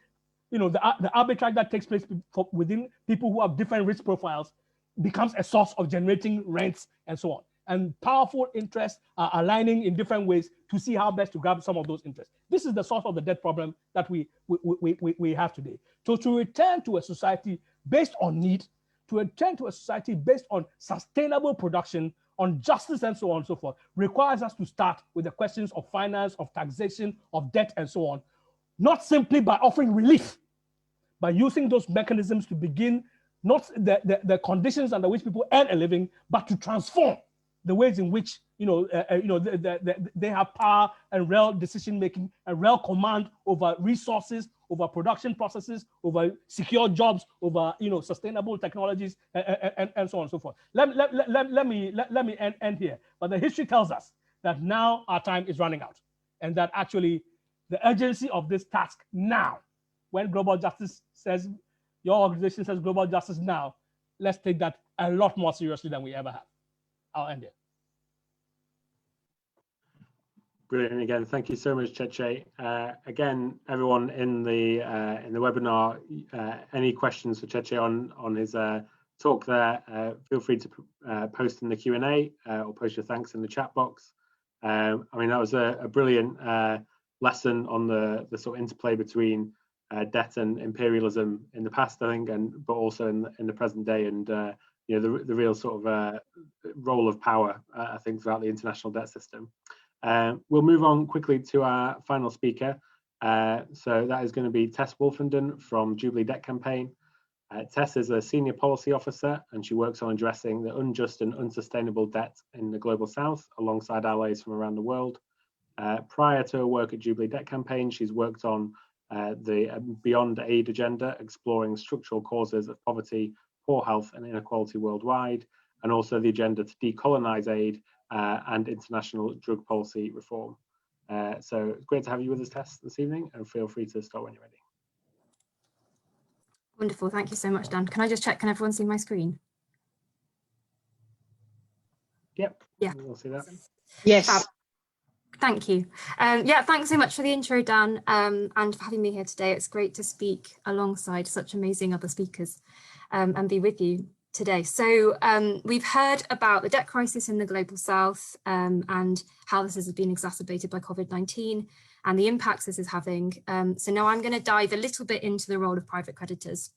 the arbitrage that takes place within people who have different risk profiles becomes a source of generating rents and so on. And powerful interests are aligning in different ways to see how best to grab some of those interests. This is the source of the debt problem that we have today. So to return to a society based on need, to return to a society based on sustainable production, on justice and so on and so forth, requires us to start with the questions of finance, of taxation, of debt and so on, not simply by offering relief, by using those mechanisms to begin not the conditions under which people earn a living, but to transform the ways in which they have power and real decision making and real command over resources, over production processes, over secure jobs, over sustainable technologies, and so on and so forth. Let me end here. But the history tells us that now our time is running out, and that actually the urgency of this task now, when global justice says, your organization says global justice now, let's take that a lot more seriously than we ever have. I'll end it. Brilliant. Again, thank you so much, Cheche. Again, everyone in the webinar, any questions for Cheche on his talk there, feel free to post in the Q&A or post your thanks in the chat box. I mean, that was a brilliant lesson on the sort of interplay between debt and imperialism in the past, I think, but also in the present day, and the real sort of role of power, I think, throughout the international debt system. We'll move on quickly to our final speaker. So that is going to be Tess Wolfenden from Jubilee Debt Campaign. Tess is a senior policy officer, and she works on addressing the unjust and unsustainable debt in the global south alongside allies from around the world. Prior to her work at Jubilee Debt Campaign, she's worked on the Beyond Aid agenda, exploring structural causes of poverty, poor health and inequality worldwide, and also the agenda to decolonize aid and international drug policy reform. So it's great to have you with us, Tess, this evening, and feel free to start when you're ready. Wonderful, thank you so much, Dan. Can I just check, can everyone see my screen? Yep. Yeah. We'll see that. Yes. Fab. Thank you. Yeah, thanks so much for the intro, Dan, and for having me here today. It's great to speak alongside such amazing other speakers and be with you today. So we've heard about the debt crisis in the global south and how this has been exacerbated by COVID-19 and the impacts this is having. So now I'm going to dive a little bit into the role of private creditors,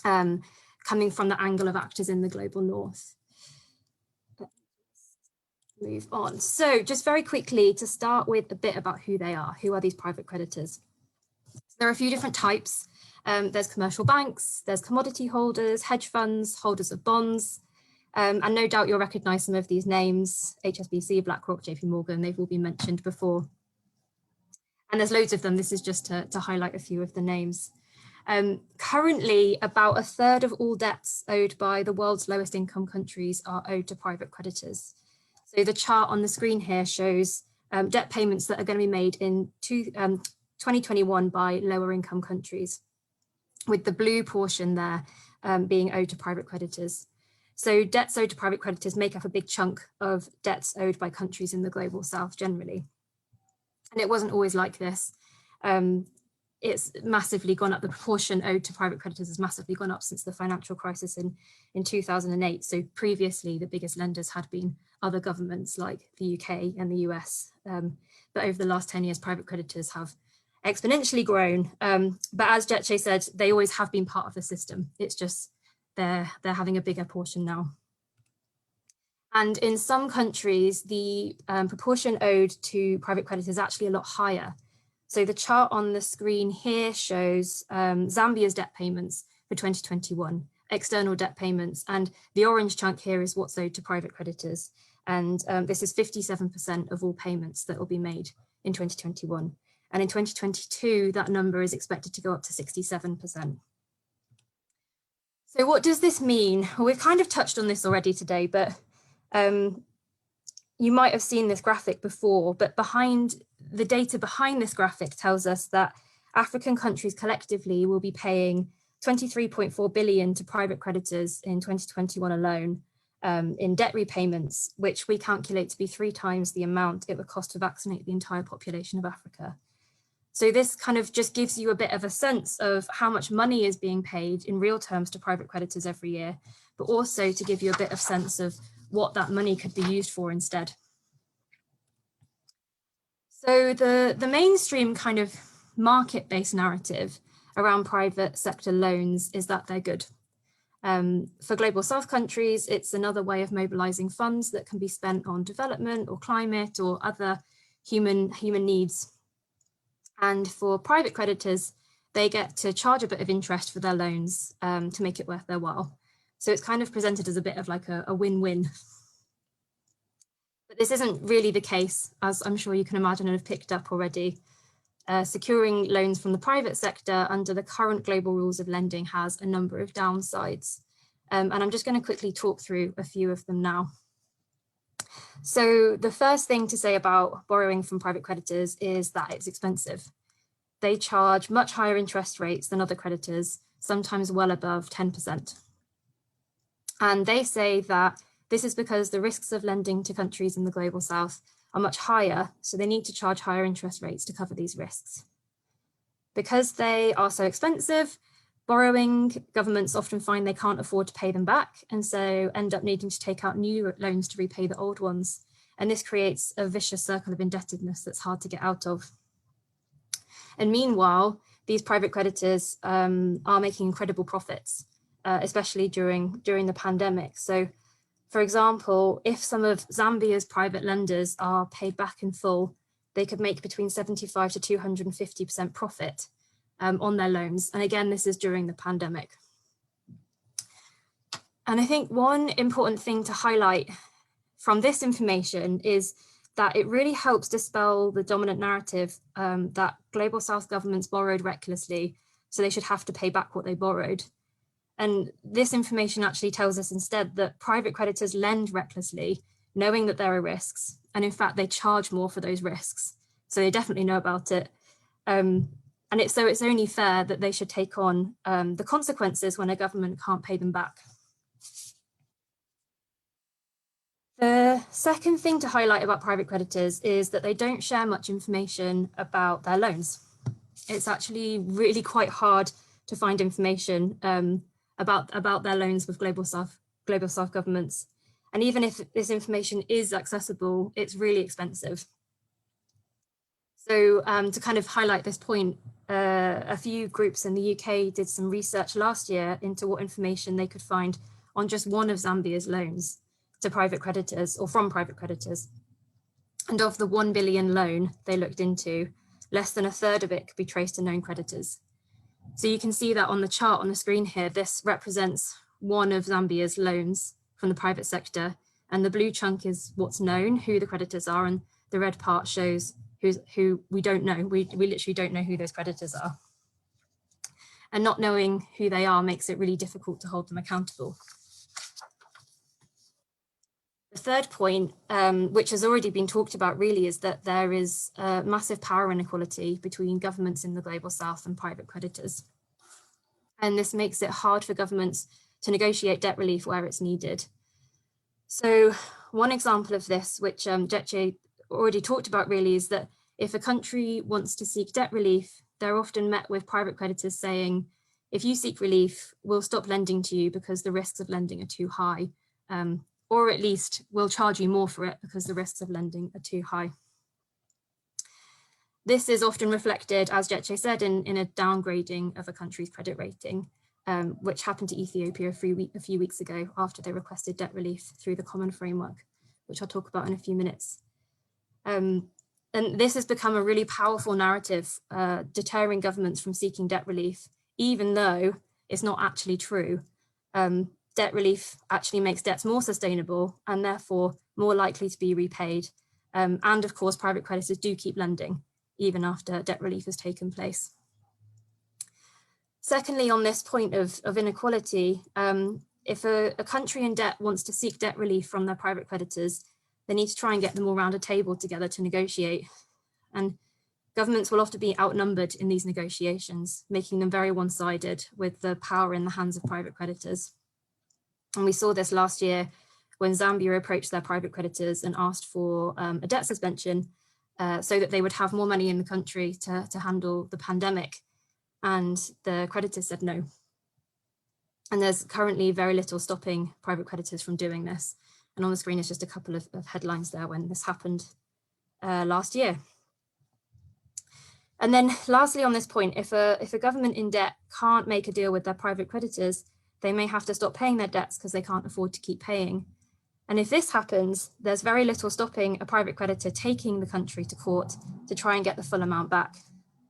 coming from the angle of actors in the global north. Move on. So just very quickly to start with a bit about who they are. Who are these private creditors? There are a few different types. There's commercial banks, there's commodity holders, hedge funds, holders of bonds, And no doubt you'll recognise some of these names: HSBC, BlackRock, JP Morgan, they've all been mentioned before. And there's loads of them. This is just to highlight a few of the names. Currently, about 1/3 of all debts owed by the world's lowest income countries are owed to private creditors. So the chart on the screen here shows debt payments that are going to be made in 2021 by lower income countries, with the blue portion there being owed to private creditors. So debts owed to private creditors make up a big chunk of debts owed by countries in the global south generally. And it wasn't always like this. It's massively gone up. The proportion owed to private creditors has massively gone up since the financial crisis in 2008. So previously, the biggest lenders had been other governments like the UK and the US. But over the last 10 years, private creditors have exponentially grown. But as Jetche said, they always have been part of the system. It's just they're having a bigger portion now. And in some countries, the proportion owed to private creditors is actually a lot higher. So the chart on the screen here shows Zambia's debt payments for 2021, external debt payments, and the orange chunk here is what's owed to private creditors. And this is 57% of all payments that will be made in 2021. And in 2022, that number is expected to go up to 67%. So what does this mean? Well, we've kind of touched on this already today, but you might have seen this graphic before, but the data behind this graphic tells us that African countries collectively will be paying 23.4 billion to private creditors in 2021 alone in debt repayments, which we calculate to be 3 times the amount it would cost to vaccinate the entire population of Africa. So this kind of just gives you a bit of a sense of how much money is being paid in real terms to private creditors every year, but also to give you a bit of sense of what that money could be used for instead. So the mainstream kind of market-based narrative around private sector loans is that they're good. For global south countries, it's another way of mobilizing funds that can be spent on development or climate or other human needs. And for private creditors, they get to charge a bit of interest for their loans to make it worth their while. So it's kind of presented as a bit of like a win-win. But this isn't really the case, as I'm sure you can imagine and have picked up already. Securing loans from the private sector under the current global rules of lending has a number of downsides. And I'm just going to quickly talk through a few of them now. So the first thing to say about borrowing from private creditors is that it's expensive. They charge much higher interest rates than other creditors, sometimes well above 10%. And they say that this is because the risks of lending to countries in the global south are much higher, so they need to charge higher interest rates to cover these risks. Because they are so expensive, borrowing governments often find they can't afford to pay them back, and so end up needing to take out new loans to repay the old ones. And this creates a vicious circle of indebtedness that's hard to get out of. And meanwhile, these private creditors are making incredible profits, especially during the pandemic. So, for example, if some of Zambia's private lenders are paid back in full, they could make between 75 to 250% profit on their loans. And again, this is during the pandemic. And I think one important thing to highlight from this information is that it really helps dispel the dominant narrative that global south governments borrowed recklessly, so they should have to pay back what they borrowed. And this information actually tells us instead that private creditors lend recklessly, knowing that there are risks, and in fact they charge more for those risks. So they definitely know about it. And it's only fair that they should take on the consequences when a government can't pay them back. The second thing to highlight about private creditors is that they don't share much information about their loans. It's actually really quite hard to find information about their loans with global south governments. And even if this information is accessible, it's really expensive. So to kind of highlight this point, a few groups in the UK did some research last year into what information they could find on just one of Zambia's loans to private creditors or from private creditors. And of the 1 billion loan they looked into, less than 1/3 of it could be traced to known creditors. So you can see that on the chart on the screen here, this represents one of Zambia's loans from the private sector. And the blue chunk is what's known, who the creditors are, and the red part shows who we don't know. We literally don't know who those creditors are. And not knowing who they are makes it really difficult to hold them accountable. The third point, which has already been talked about really, is that there is a massive power inequality between governments in the global south and private creditors. And this makes it hard for governments to negotiate debt relief where it's needed. So one example of this, which Jetje already talked about really, is that if a country wants to seek debt relief, they're often met with private creditors saying, if you seek relief, we'll stop lending to you because the risks of lending are too high. Or at least we'll charge you more for it because the risks of lending are too high. This is often reflected, as Jetje said, in a downgrading of a country's credit rating, which happened to Ethiopia a few weeks ago after they requested debt relief through the Common Framework, which I'll talk about in a few minutes. And this has become a really powerful narrative, deterring governments from seeking debt relief, even though it's not actually true. Debt relief actually makes debts more sustainable and therefore more likely to be repaid. And of course, private creditors do keep lending even after debt relief has taken place. Secondly, on this point of inequality, if a country in debt wants to seek debt relief from their private creditors, they need to try and get them all around a table together to negotiate. And governments will often be outnumbered in these negotiations, making them very one-sided with the power in the hands of private creditors. And we saw this last year when Zambia approached their private creditors and asked for a debt suspension so that they would have more money in the country to handle the pandemic. And the creditors said no. And there's currently very little stopping private creditors from doing this. And on the screen is just a couple of headlines there when this happened last year. And then lastly on this point, if a government in debt can't make a deal with their private creditors, they may have to stop paying their debts because they can't afford to keep paying. And if this happens, there's very little stopping a private creditor taking the country to court to try and get the full amount back.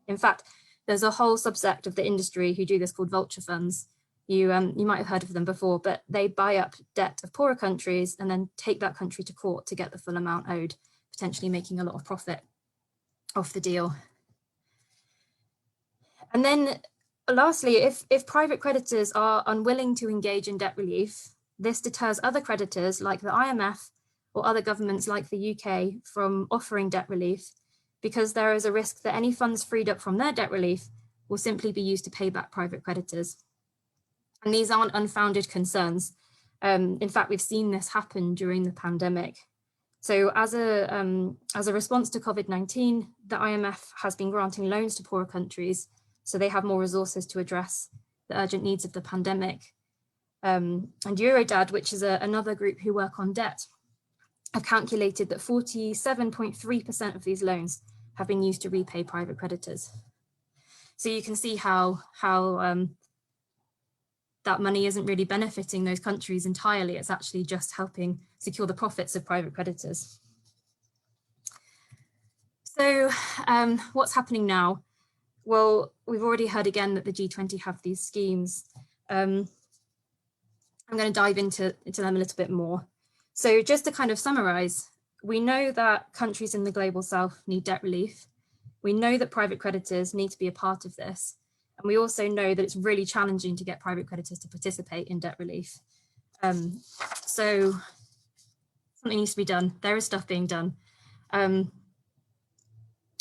In fact, there's a whole subsect of the industry who do this called Vulture Funds. You might have heard of them before, but they buy up debt of poorer countries and then take that country to court to get the full amount owed, potentially making a lot of profit off the deal. And then lastly, if private creditors are unwilling to engage in debt relief, this deters other creditors like the IMF or other governments like the UK from offering debt relief, because there is a risk that any funds freed up from their debt relief will simply be used to pay back private creditors. And these aren't unfounded concerns. In fact, we've seen this happen during the pandemic. So as a response to COVID-19, the IMF has been granting loans to poorer countries so they have more resources to address the urgent needs of the pandemic. And Eurodad, which is another group who work on debt, have calculated that 47.3% of these loans have been used to repay private creditors. So you can see how that money isn't really benefiting those countries entirely. It's actually just helping secure the profits of private creditors. So what's happening now? Well, we've already heard again that the G20 have these schemes. I'm going to dive into them a little bit more. So just to kind of summarize, we know that countries in the global south need debt relief. We know that private creditors need to be a part of this. And we also know that it's really challenging to get private creditors to participate in debt relief. So something needs to be done. There is stuff being done. I'm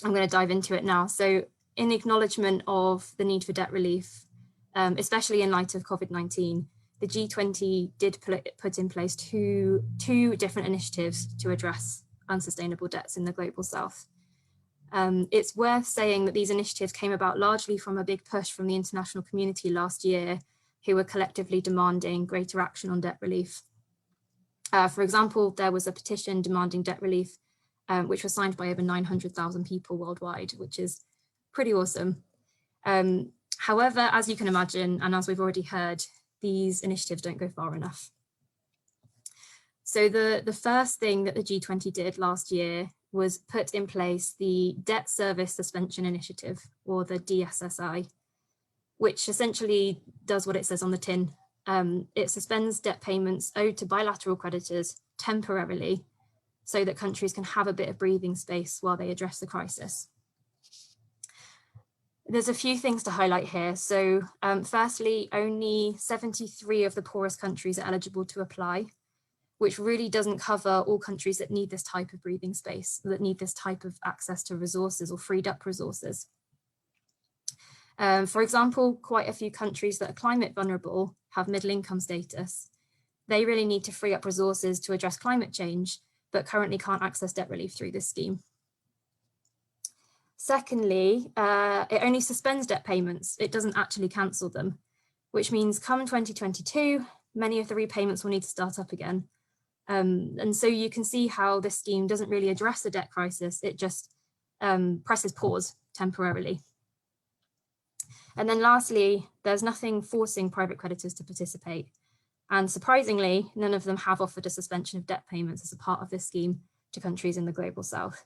going to dive into it now. So in acknowledgement of the need for debt relief, especially in light of COVID-19, the G20 did put in place two different initiatives to address unsustainable debts in the global south. It's worth saying that these initiatives came about largely from a big push from the international community last year, who were collectively demanding greater action on debt relief. For example, there was a petition demanding debt relief, which was signed by over 900,000 people worldwide, which is pretty awesome. However, as you can imagine, and as we've already heard, these initiatives don't go far enough. So the first thing that the G20 did last year was put in place the Debt Service Suspension Initiative, or the DSSI, which essentially does what it says on the tin. it suspends debt payments owed to bilateral creditors temporarily so that countries can have a bit of breathing space while they address the crisis. There's a few things to highlight here. So firstly, only 73 of the poorest countries are eligible to apply, which really doesn't cover all countries that need this type of breathing space, that need this type of access to resources or freed up resources. For example, quite a few countries that are climate vulnerable have middle income status. They really need to free up resources to address climate change, but currently can't access debt relief through this scheme. Secondly, it only suspends debt payments. It doesn't actually cancel them, which means come 2022, many of the repayments will need to start up again. And so you can see how this scheme doesn't really address the debt crisis. It just presses pause temporarily. And then lastly, there's nothing forcing private creditors to participate. And surprisingly, none of them have offered a suspension of debt payments as a part of this scheme to countries in the global south.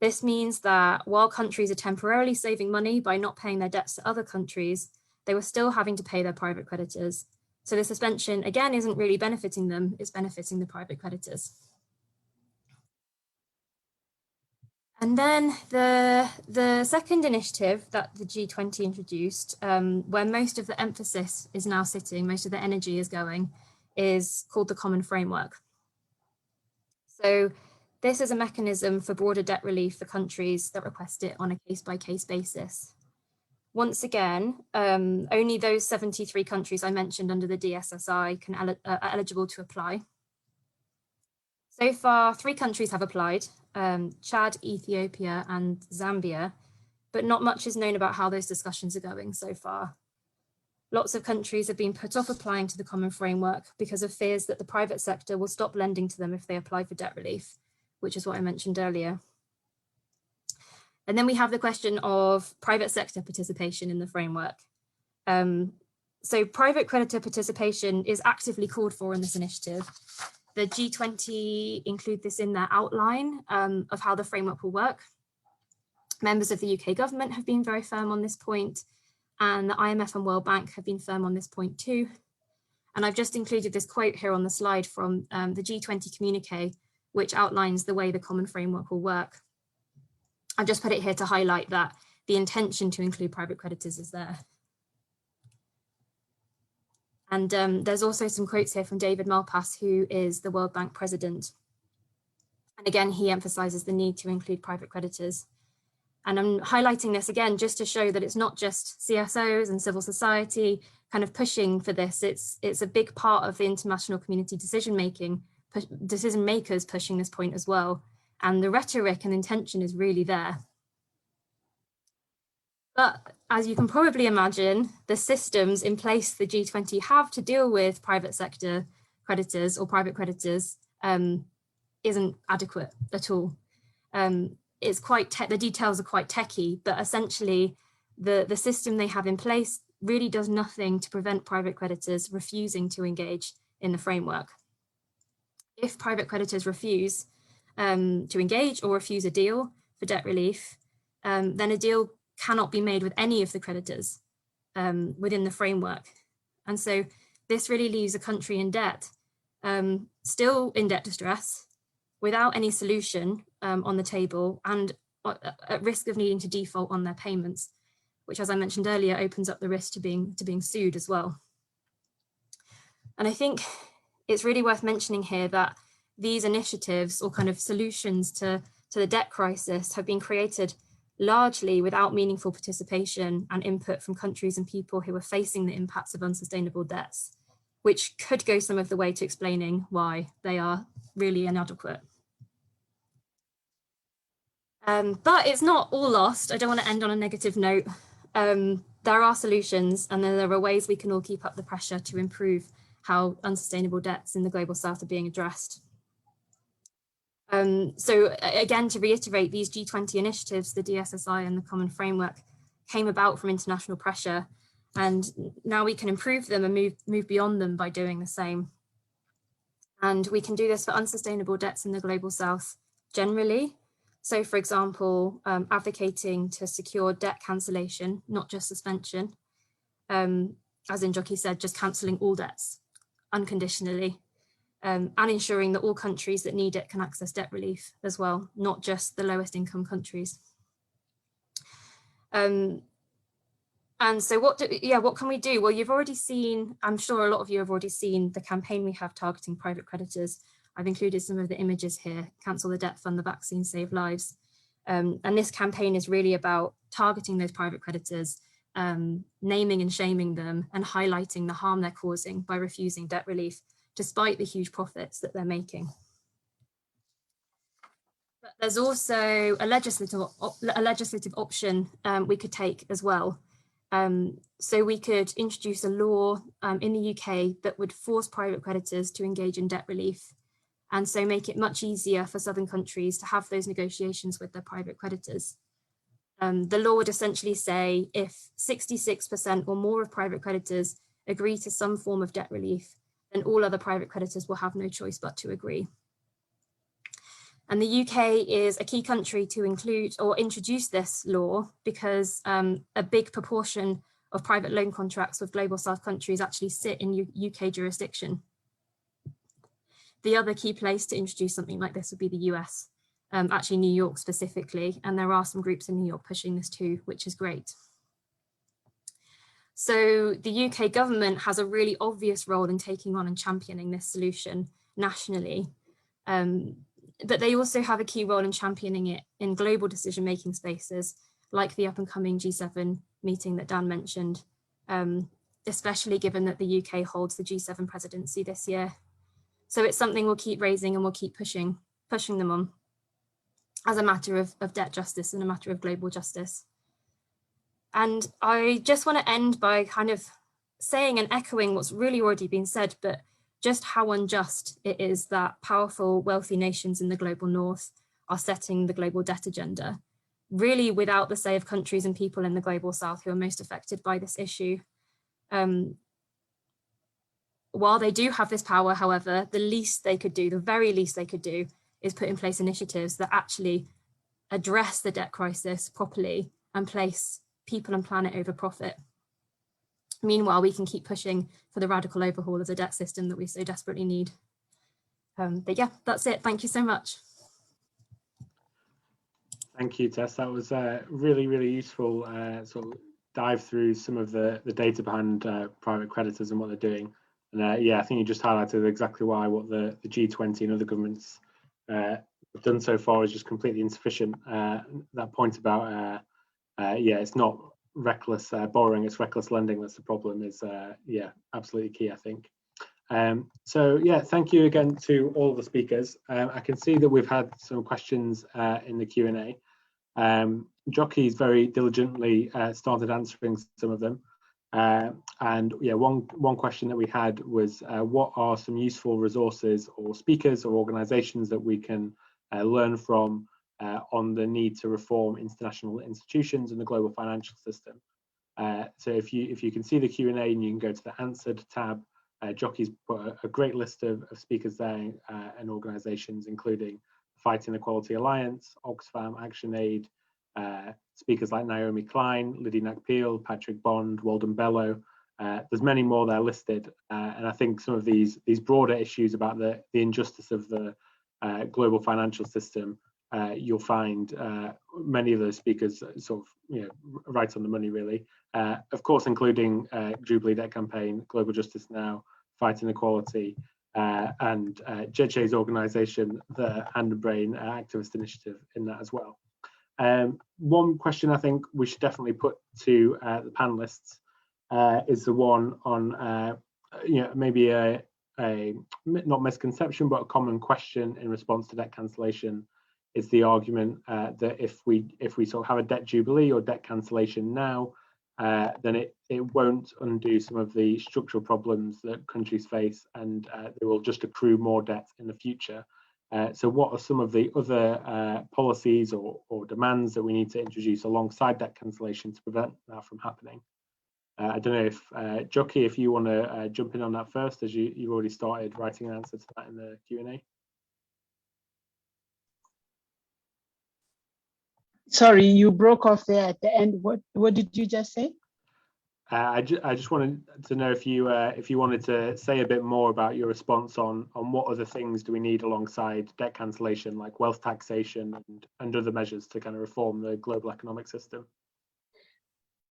This means that while countries are temporarily saving money by not paying their debts to other countries, they were still having to pay their private creditors. So the suspension, again, isn't really benefiting them, it's benefiting the private creditors. And then the second initiative that the G20 introduced, where most of the emphasis is now sitting, most of the energy is going, is called the Common Framework. So this is a mechanism for broader debt relief for countries that request it on a case-by-case basis. Once again, only those 73 countries I mentioned under the DSSI are eligible to apply. So far, 3 countries have applied, Chad, Ethiopia, and Zambia, but not much is known about how those discussions are going so far. Lots of countries have been put off applying to the Common Framework because of fears that the private sector will stop lending to them if they apply for debt relief, which is what I mentioned earlier. And then we have the question of private sector participation in the framework. So private creditor participation is actively called for in this initiative. The G20 include this in their outline of how the framework will work. Members of the UK government have been very firm on this point, and the IMF and World Bank have been firm on this point too. And I've just included this quote here on the slide from the G20 communique, which outlines the way the Common Framework will work. I've just put it here to highlight that the intention to include private creditors is there. And there's also some quotes here from David Malpass, who is the World Bank president. And again, he emphasizes the need to include private creditors. And I'm highlighting this again, just to show that it's not just CSOs and civil society kind of pushing for this. It's a big part of the international community decision makers pushing this point as well. And the rhetoric and intention is really there. But as you can probably imagine, the systems in place the G20 have to deal with private sector creditors or private creditors isn't adequate at all. It's quite the details are quite techy, but essentially the system they have in place really does nothing to prevent private creditors refusing to engage in the framework. If private creditors refuse to engage or refuse a deal for debt relief, then a deal cannot be made with any of the creditors within the framework. And so this really leaves a country in debt, still in debt distress, without any solution on the table and at risk of needing to default on their payments, which, as I mentioned earlier, opens up the risk to being sued as well. And I think it's really worth mentioning here that these initiatives or kind of solutions to the debt crisis have been created largely without meaningful participation and input from countries and people who are facing the impacts of unsustainable debts, which could go some of the way to explaining why they are really inadequate. But it's not all lost. I don't want to end on a negative note. There are solutions, and there are ways we can all keep up the pressure to improve how unsustainable debts in the global south are being addressed. So again, to reiterate, these G20 initiatives, the DSSI and the Common Framework, came about from international pressure, and now we can improve them and move beyond them by doing the same. And we can do this for unsustainable debts in the global south generally. So, for example, advocating to secure debt cancellation, not just suspension, as Njoki said, just cancelling all debts unconditionally, and ensuring that all countries that need it can access debt relief as well, not just the lowest income countries. And so what can we do? Well, you've already seen, I'm sure a lot of you have already seen the campaign we have targeting private creditors. I've included some of the images here: Cancel the Debt Fund, the Vaccine, Save Lives. And this campaign is really about targeting those private creditors, naming and shaming them, and highlighting the harm they're causing by refusing debt relief, despite the huge profits that they're making. But there's also a legislative option we could take as well. So we could introduce a law in the UK that would force private creditors to engage in debt relief, and so make it much easier for southern countries to have those negotiations with their private creditors. The law would essentially say if 66% or more of private creditors agree to some form of debt relief, then all other private creditors will have no choice but to agree. And the UK is a key country to include or introduce this law because a big proportion of private loan contracts with Global South countries actually sit in UK jurisdiction. The other key place to introduce something like this would be the US, actually New York specifically, and there are some groups in New York pushing this too, which is great. So the UK government has a really obvious role in taking on and championing this solution nationally, but they also have a key role in championing it in global decision-making spaces, like the up-and-coming G7 meeting that Dan mentioned, especially given that the UK holds the G7 presidency this year. So it's something we'll keep raising and we'll keep pushing them on as a matter of debt justice and a matter of global justice. And I just want to end by kind of saying and echoing what's really already been said, but just how unjust it is that powerful, wealthy nations in the global north are setting the global debt agenda, really without the say of countries and people in the global south who are most affected by this issue. While they do have this power, however, the least they could do, the very least they could do, is put in place initiatives that actually address the debt crisis properly and place people and planet over profit. Meanwhile, we can keep pushing for the radical overhaul of the debt system that we so desperately need. But yeah, that's it. Thank you so much. Thank you, Tess. That was really, really useful sort of dive through some of the data behind private creditors and what they're doing. And yeah, I think you just highlighted exactly why what the G20 and other governments have done so far is just completely insufficient. That point about, yeah, it's not reckless borrowing, it's reckless lending that's the problem is, yeah, absolutely key, I think. So yeah, thank you again to all the speakers. I can see that we've had some questions in the Q&A. Jockey's very diligently started answering some of them. And yeah, one question that we had was what are some useful resources or speakers or organizations that we can learn from on the need to reform international institutions and the global financial system. So if you can see the Q&A and you can go to the answered tab, Jockey's put a great list of speakers there and organizations, including Fight Inequality Alliance, Oxfam, ActionAid, speakers like Naomi Klein, Liddy Nakpeel, Patrick Bond, Walden Bello. There's many more there listed, and I think some of these broader issues about the injustice of the global financial system, you'll find many of those speakers sort of right on the money, really. Of course, including Jubilee Debt Campaign, Global Justice Now, Fight Inequality, and Jece's organisation, the Hand and Brain Activist Initiative, in that as well. One question I think we should definitely put to the panelists is the one on maybe a not misconception but a common question in response to debt cancellation is the argument that if we sort of have a debt jubilee or debt cancellation now, then it won't undo some of the structural problems that countries face, and they will just accrue more debt in the future. So what are some of the other policies or demands that we need to introduce alongside debt cancellation to prevent that from happening? I don't know if, Jockey, if you want to jump in on that first, as you've already started writing an answer to that in the Q&A. Sorry, you broke off there at the end. What did you just say? I just wanted to know if you wanted to say a bit more about your response on what other things do we need alongside debt cancellation, like wealth taxation and other measures to kind of reform the global economic system.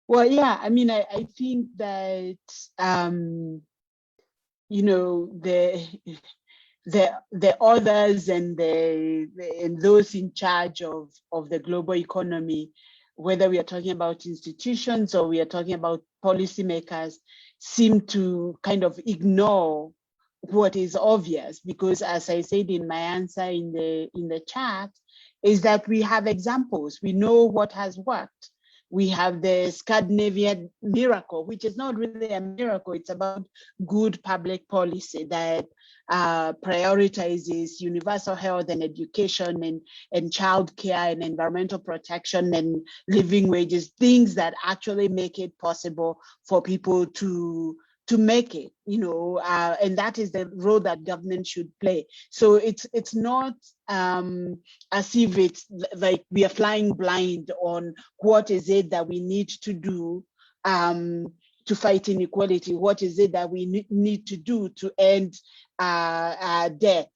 Well, yeah, I mean, I think that you know, the others and those in charge of the global economy, whether we are talking about institutions or we are talking about policymakers, seem to kind of ignore what is obvious, because as I said in my answer in the chat, is that we have examples. We know what has worked. We have the Scandinavian miracle, which is not really a miracle. It's about good public policy that prioritizes universal health and education and childcare and environmental protection and living wages, things that actually make it possible for people to make it, you know, and that is the role that government should play. So it's not as if it's like we are flying blind on what is it that we need to do to fight inequality, what is it that we need to do to end debt.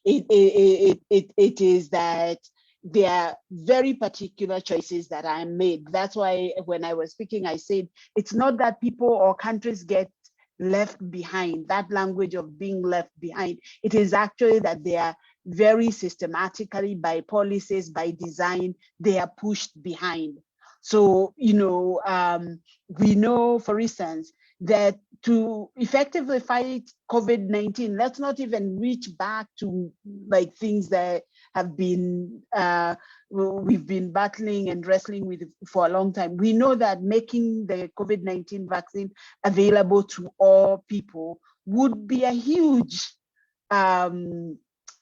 It is that there are very particular choices that are made. That's why when I was speaking, I said, it's not that people or countries get left behind, that language of being left behind. It is actually that they are very systematically, by policies, by design, they are pushed behind. So, you know, we know, for instance, that to effectively fight COVID-19, let's not even reach back to like things that have been, we've been battling and wrestling with for a long time. We know that making the COVID-19 vaccine available to all people would be a huge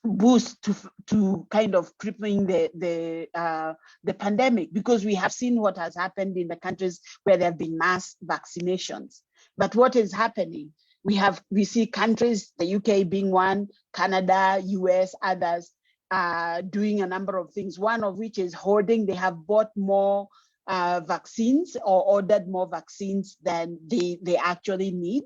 boost to kind of crippling the pandemic, because we have seen what has happened in the countries where there have been mass vaccinations. But what is happening? We see countries, the UK being one, Canada, US, others, doing a number of things, one of which is hoarding. They have bought more vaccines or ordered more vaccines than they actually need.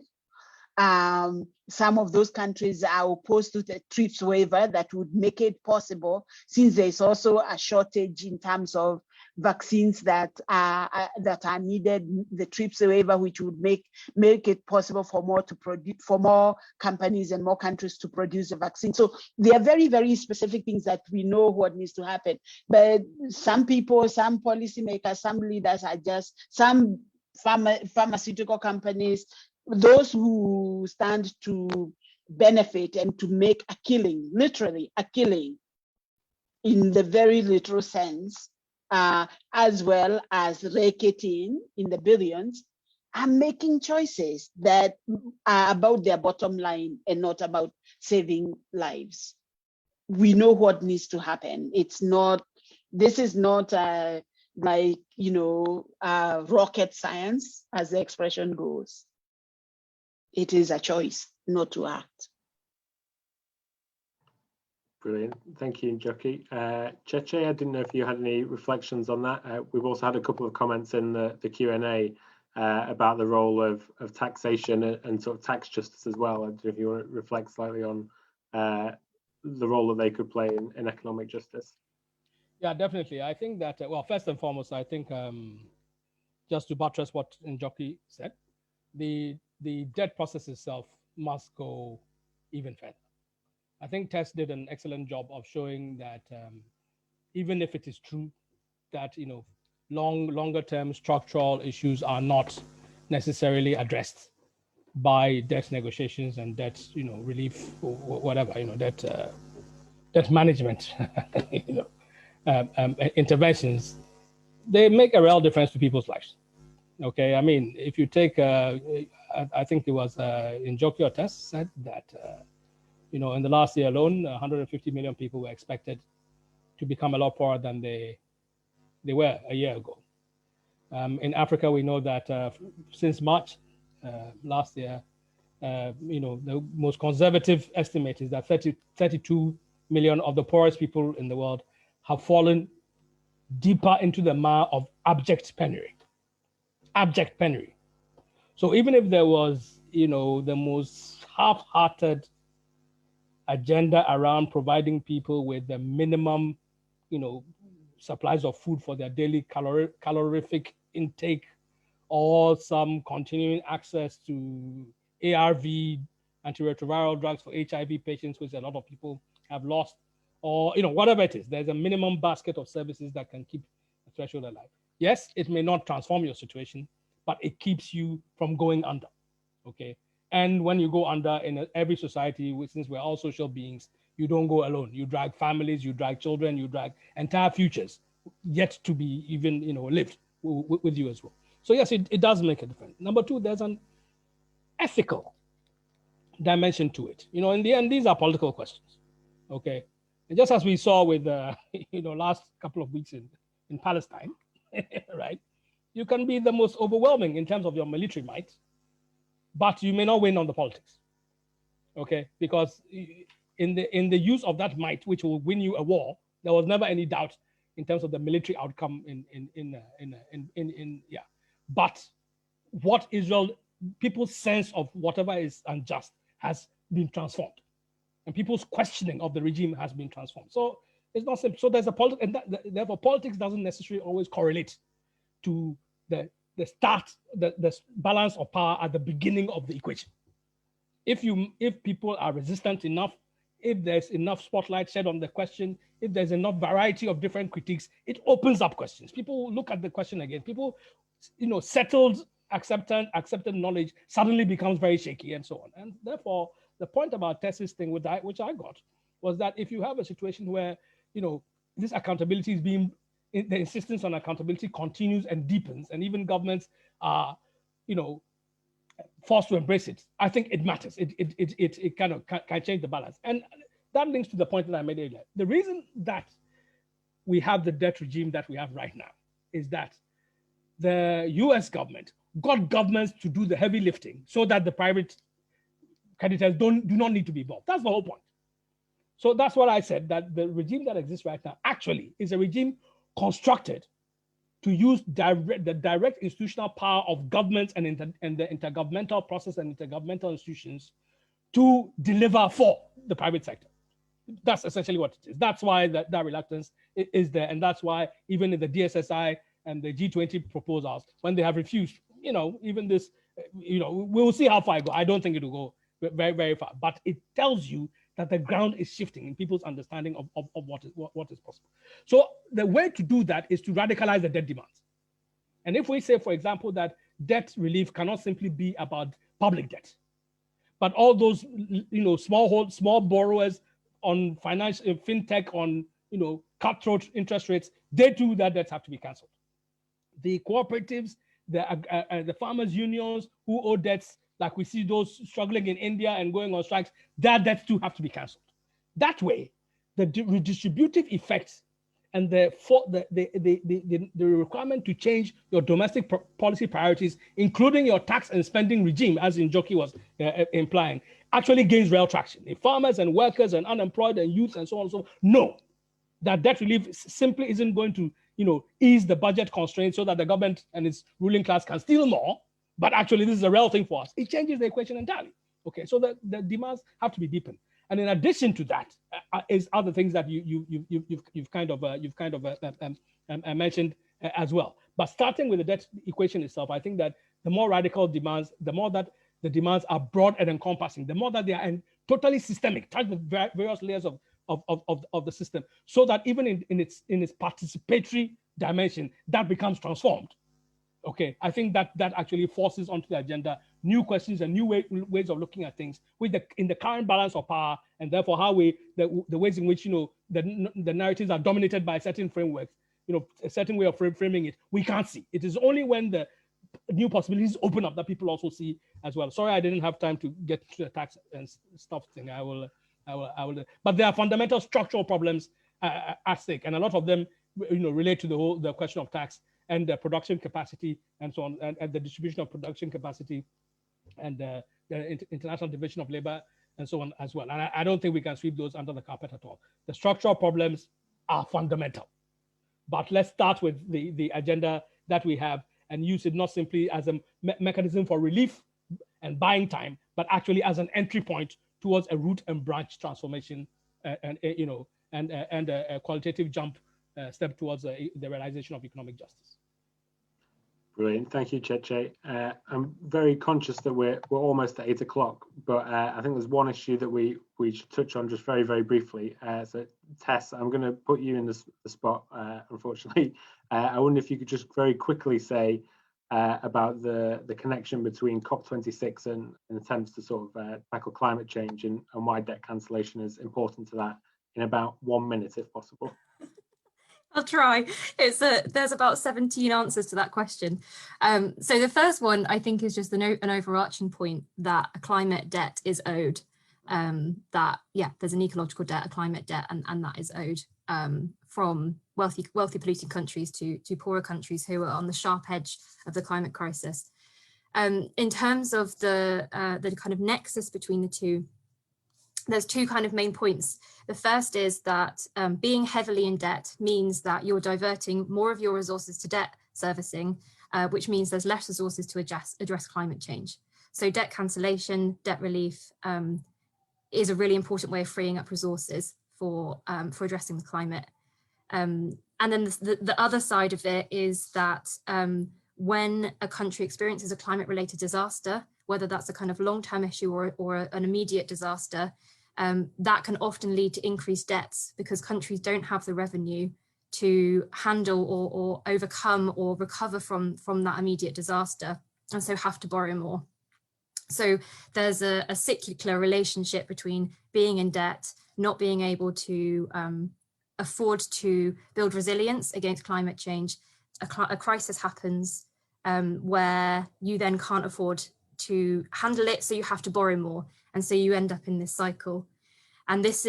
Some of those countries are opposed to the TRIPS waiver that would make it possible, since there's also a shortage in terms of vaccines that are needed, the TRIPS waiver, which would make it possible for more companies and more countries to produce a vaccine. So there are very, very specific things that we know what needs to happen. But some people, some policymakers, some leaders are just, some pharmaceutical companies, those who stand to benefit and to make a killing, literally a killing in the very literal sense, as well as rake it in the billions, are making choices that are about their bottom line and not about saving lives. We know what needs to happen. This is not like, you know, rocket science, as the expression goes. It is a choice not to act. Brilliant. Thank you, Njoki. Cheche, I didn't know if you had any reflections on that. We've also had a couple of comments in the Q&A about the role of taxation and sort of tax justice as well. I don't know if you want to reflect slightly on the role that they could play in economic justice. Yeah, definitely. I think that, well, first and foremost, I think just to buttress what Njoki said, the debt process itself must go even further. I think Tess did an excellent job of showing that even if it is true that, you know, longer term structural issues are not necessarily addressed by debt negotiations and debt, you know, relief or whatever, you know, debt management, you know, interventions, they make a real difference to people's lives. Okay, I mean, if you take, I think it was Njoki or Tess said that, you know, in the last year alone, 150 million people were expected to become a lot poorer than they were a year ago. In Africa, we know that since March last year, you know, the most conservative estimate is that 32 million of the poorest people in the world have fallen deeper into the mire of abject penury. Abject penury. So even if there was, the most half-hearted agenda around providing people with the minimum, supplies of food for their daily calorific intake, or some continuing access to ARV, antiretroviral drugs for HIV patients, which a lot of people have lost, or whatever it is, there's a minimum basket of services that can keep the threshold alive. Yes, it may not transform your situation, but it keeps you from going under, okay? And when you go under in every society, since we're all social beings, you don't go alone. You drag families, you drag children, you drag entire futures yet to be even lived with you as well. So yes, it does make a difference. Number two, there's an ethical dimension to it. In the end, these are political questions, okay? And just as we saw with last couple of weeks in Palestine, right? You can be the most overwhelming in terms of your military might, but you may not win on the politics, okay? Because in the use of that might, which will win you a war, there was never any doubt in terms of the military outcome yeah. But what people's sense of whatever is unjust has been transformed, and people's questioning of the regime has been transformed. So it's not simple. So there's a politics, and therefore politics doesn't necessarily always correlate to the balance of power at the beginning of the equation. If people are resistant enough, if there's enough spotlight shed on the question, if there's enough variety of different critiques, it opens up questions. People look at the question again. People, settled, accepted knowledge suddenly becomes very shaky and so on. And therefore, the point about Tess's thing, which I got, was that if you have a situation where, this accountability is being, the insistence on accountability continues and deepens, and even governments are, forced to embrace it, I think it matters. It kind of can change the balance. And that links to the point that I made earlier. The reason that we have the debt regime that we have right now is that the US government got governments to do the heavy lifting so that the private creditors do not need to be involved. That's the whole point. So that's what I said, that the regime that exists right now actually is a regime constructed to use the direct institutional power of governments and the intergovernmental process and intergovernmental institutions to deliver for the private sector. That's essentially what it is. That's why that reluctance is there. And that's why even in the DSSI and the G20 proposals, when they have refused, even this, we'll see how far I go. I don't think it will go very, very far, but it tells you that the ground is shifting in people's understanding of what is possible. So the way to do that is to radicalize the debt demands. And if we say, for example, that debt relief cannot simply be about public debt, but all those small borrowers on financial fintech, on cutthroat interest rates, they too, that debts have to be cancelled. The cooperatives, the farmers' unions who owe debts, like we see those struggling in India and going on strikes, their debts too have to be cancelled. That way, the redistributive effects and the requirement to change your domestic policy priorities, including your tax and spending regime, as Njoki was implying, actually gains real traction. If farmers and workers and unemployed and youth and so on and so on know that debt relief simply isn't going to ease the budget constraints so that the government and its ruling class can steal more, but actually this is a real thing for us, it changes the equation entirely. Okay, so the demands have to be deepened. And in addition to that, is other things that you've kind of mentioned as well. But starting with the debt equation itself, I think that the more radical demands, the more that the demands are broad and encompassing, the more that they are totally systemic, touch the various layers of the system, so that even in its participatory dimension, that becomes transformed. Okay, I think that actually forces onto the agenda new questions and new ways of looking at things in the current balance of power, and therefore how the ways in which the narratives are dominated by certain frameworks, a certain way of framing it, we can't see. It is only when the new possibilities open up that people also see as well. Sorry, I didn't have time to get to the tax and stuff thing. I will. But there are fundamental structural problems at stake, and a lot of them, relate to the question of tax and the production capacity and so on, and the distribution of production capacity and the international division of labor and so on as well. And I don't think we can sweep those under the carpet at all. The structural problems are fundamental. But let's start with the agenda that we have. and use it not simply as a mechanism for relief and buying time, but actually as an entry point towards a root and branch transformation and a qualitative jump step towards the realization of economic justice. Brilliant, thank you, Cheche. I'm very conscious that we're almost at 8 o'clock, but I think there's one issue that we should touch on just very, very briefly. So Tess, I'm going to put you in the spot, unfortunately. I wonder if you could just very quickly say about the connection between COP26 and attempts to sort of tackle climate change and why debt cancellation is important to that in about 1 minute, if possible. I'll try. There's about 17 answers to that question. So the first one, I think, is just an overarching point that a climate debt is owed. There's an ecological debt, a climate debt, and that is owed from wealthy polluting countries to poorer countries who are on the sharp edge of the climate crisis. In terms of the kind of nexus between the two, there's two kind of main points. The first is that being heavily in debt means that you're diverting more of your resources to debt servicing, which means there's less resources to address climate change. So debt cancellation, debt relief is a really important way of freeing up resources for addressing the climate. And then the other side of it is that when a country experiences a climate-related disaster, whether that's a kind of long-term issue or an immediate disaster, that can often lead to increased debts because countries don't have the revenue to handle or overcome or recover from that immediate disaster, and so have to borrow more. So there's a cyclical relationship between being in debt, not being able to afford to build resilience against climate change. A crisis happens where you then can't afford to handle it, so you have to borrow more, and so you end up in this cycle. And this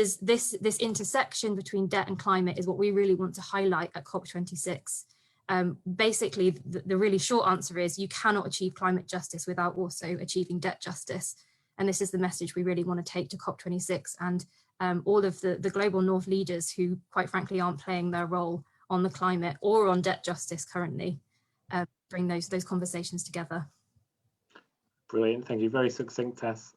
intersection between debt and climate is what we really want to highlight at COP26. Basically, the really short answer is you cannot achieve climate justice without also achieving debt justice. And this is the message we really want to take to COP26 and all of the global North leaders who, quite frankly, aren't playing their role on the climate or on debt justice currently, bring those conversations together. Brilliant, thank you. Very succinct, Tess.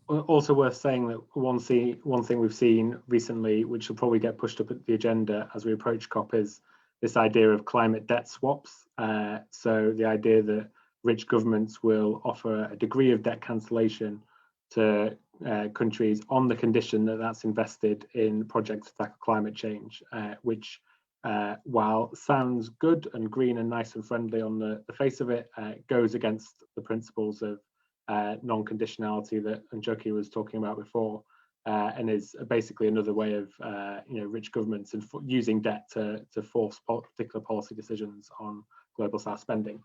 Also worth saying that one thing we've seen recently, which will probably get pushed up at the agenda as we approach COP, is this idea of climate debt swaps. So the idea that rich governments will offer a degree of debt cancellation to countries on the condition that that's invested in projects to tackle climate change, which while sounds good and green and nice and friendly on the face of it, goes against the principles of non-conditionality that Njoki was talking about before, and is basically another way of rich governments and using debt to force particular policy decisions on global south spending.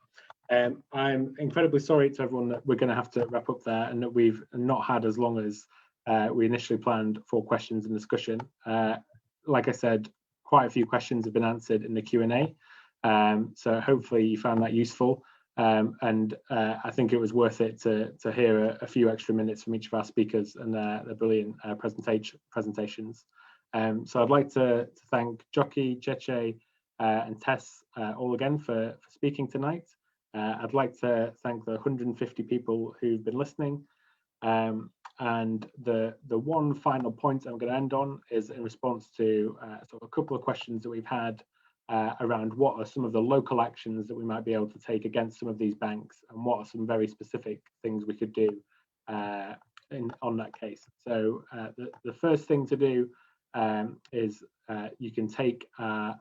I'm incredibly sorry to everyone that we're going to have to wrap up there, and that we've not had as long as we initially planned for questions and discussion. Like I said, quite a few questions have been answered in the Q&A, so hopefully you found that useful. And I think it was worth it to hear a few extra minutes from each of our speakers and their brilliant presentations. So I'd like to thank Njoki, Cheche, and Tess all again for speaking tonight. I'd like to thank the 150 people who've been listening. And the one final point I'm going to end on is in response to sort of a couple of questions that we've had around what are some of the local actions that we might be able to take against some of these banks, and what are some very specific things we could do on that case. So the first thing to do is you can take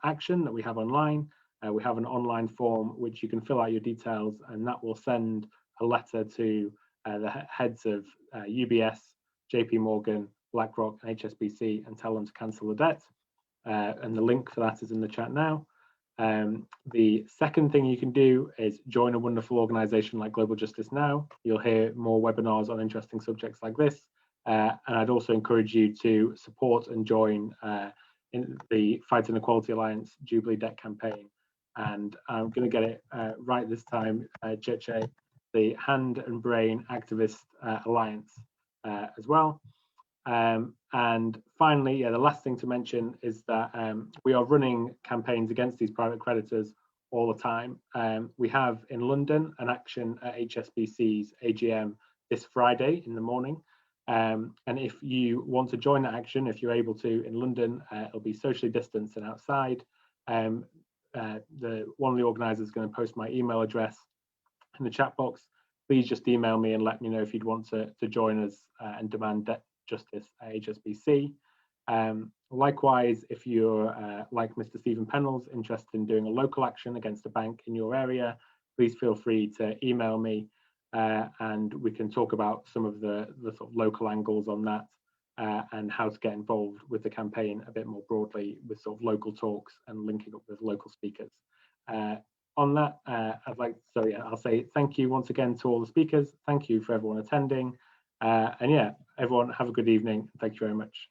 action that we have online. We have an online form which you can fill out your details, and that will send a letter to the heads of UBS, JP Morgan, BlackRock, and HSBC, and tell them to cancel the debt. And the link for that is in the chat now. The second thing you can do is join a wonderful organization like Global Justice Now. You'll hear more webinars on interesting subjects like this. And I'd also encourage you to support and join in the Fight Inequality Alliance Jubilee Debt Campaign. And I'm going to get it right this time, Cheche, the Hand and Brain Activist Alliance as well. And finally, the last thing to mention is that we are running campaigns against these private creditors all the time. We have in London an action at HSBC's AGM this Friday in the morning. And if you want to join that action, if you're able to in London, it'll be socially distanced and outside. One of the organisers is going to post my email address in the chat box. Please just email me and let me know if you'd want to join us and demand debt justice at HSBC. Likewise, if you're like Mr. Stephen Pennell's interested in doing a local action against a bank in your area, please feel free to email me and we can talk about some of the sort of local angles on that and how to get involved with the campaign a bit more broadly with sort of local talks and linking up with local speakers. On that, I'll say thank you once again to all the speakers. Thank you for everyone attending. And yeah, everyone have a good evening. Thank you very much.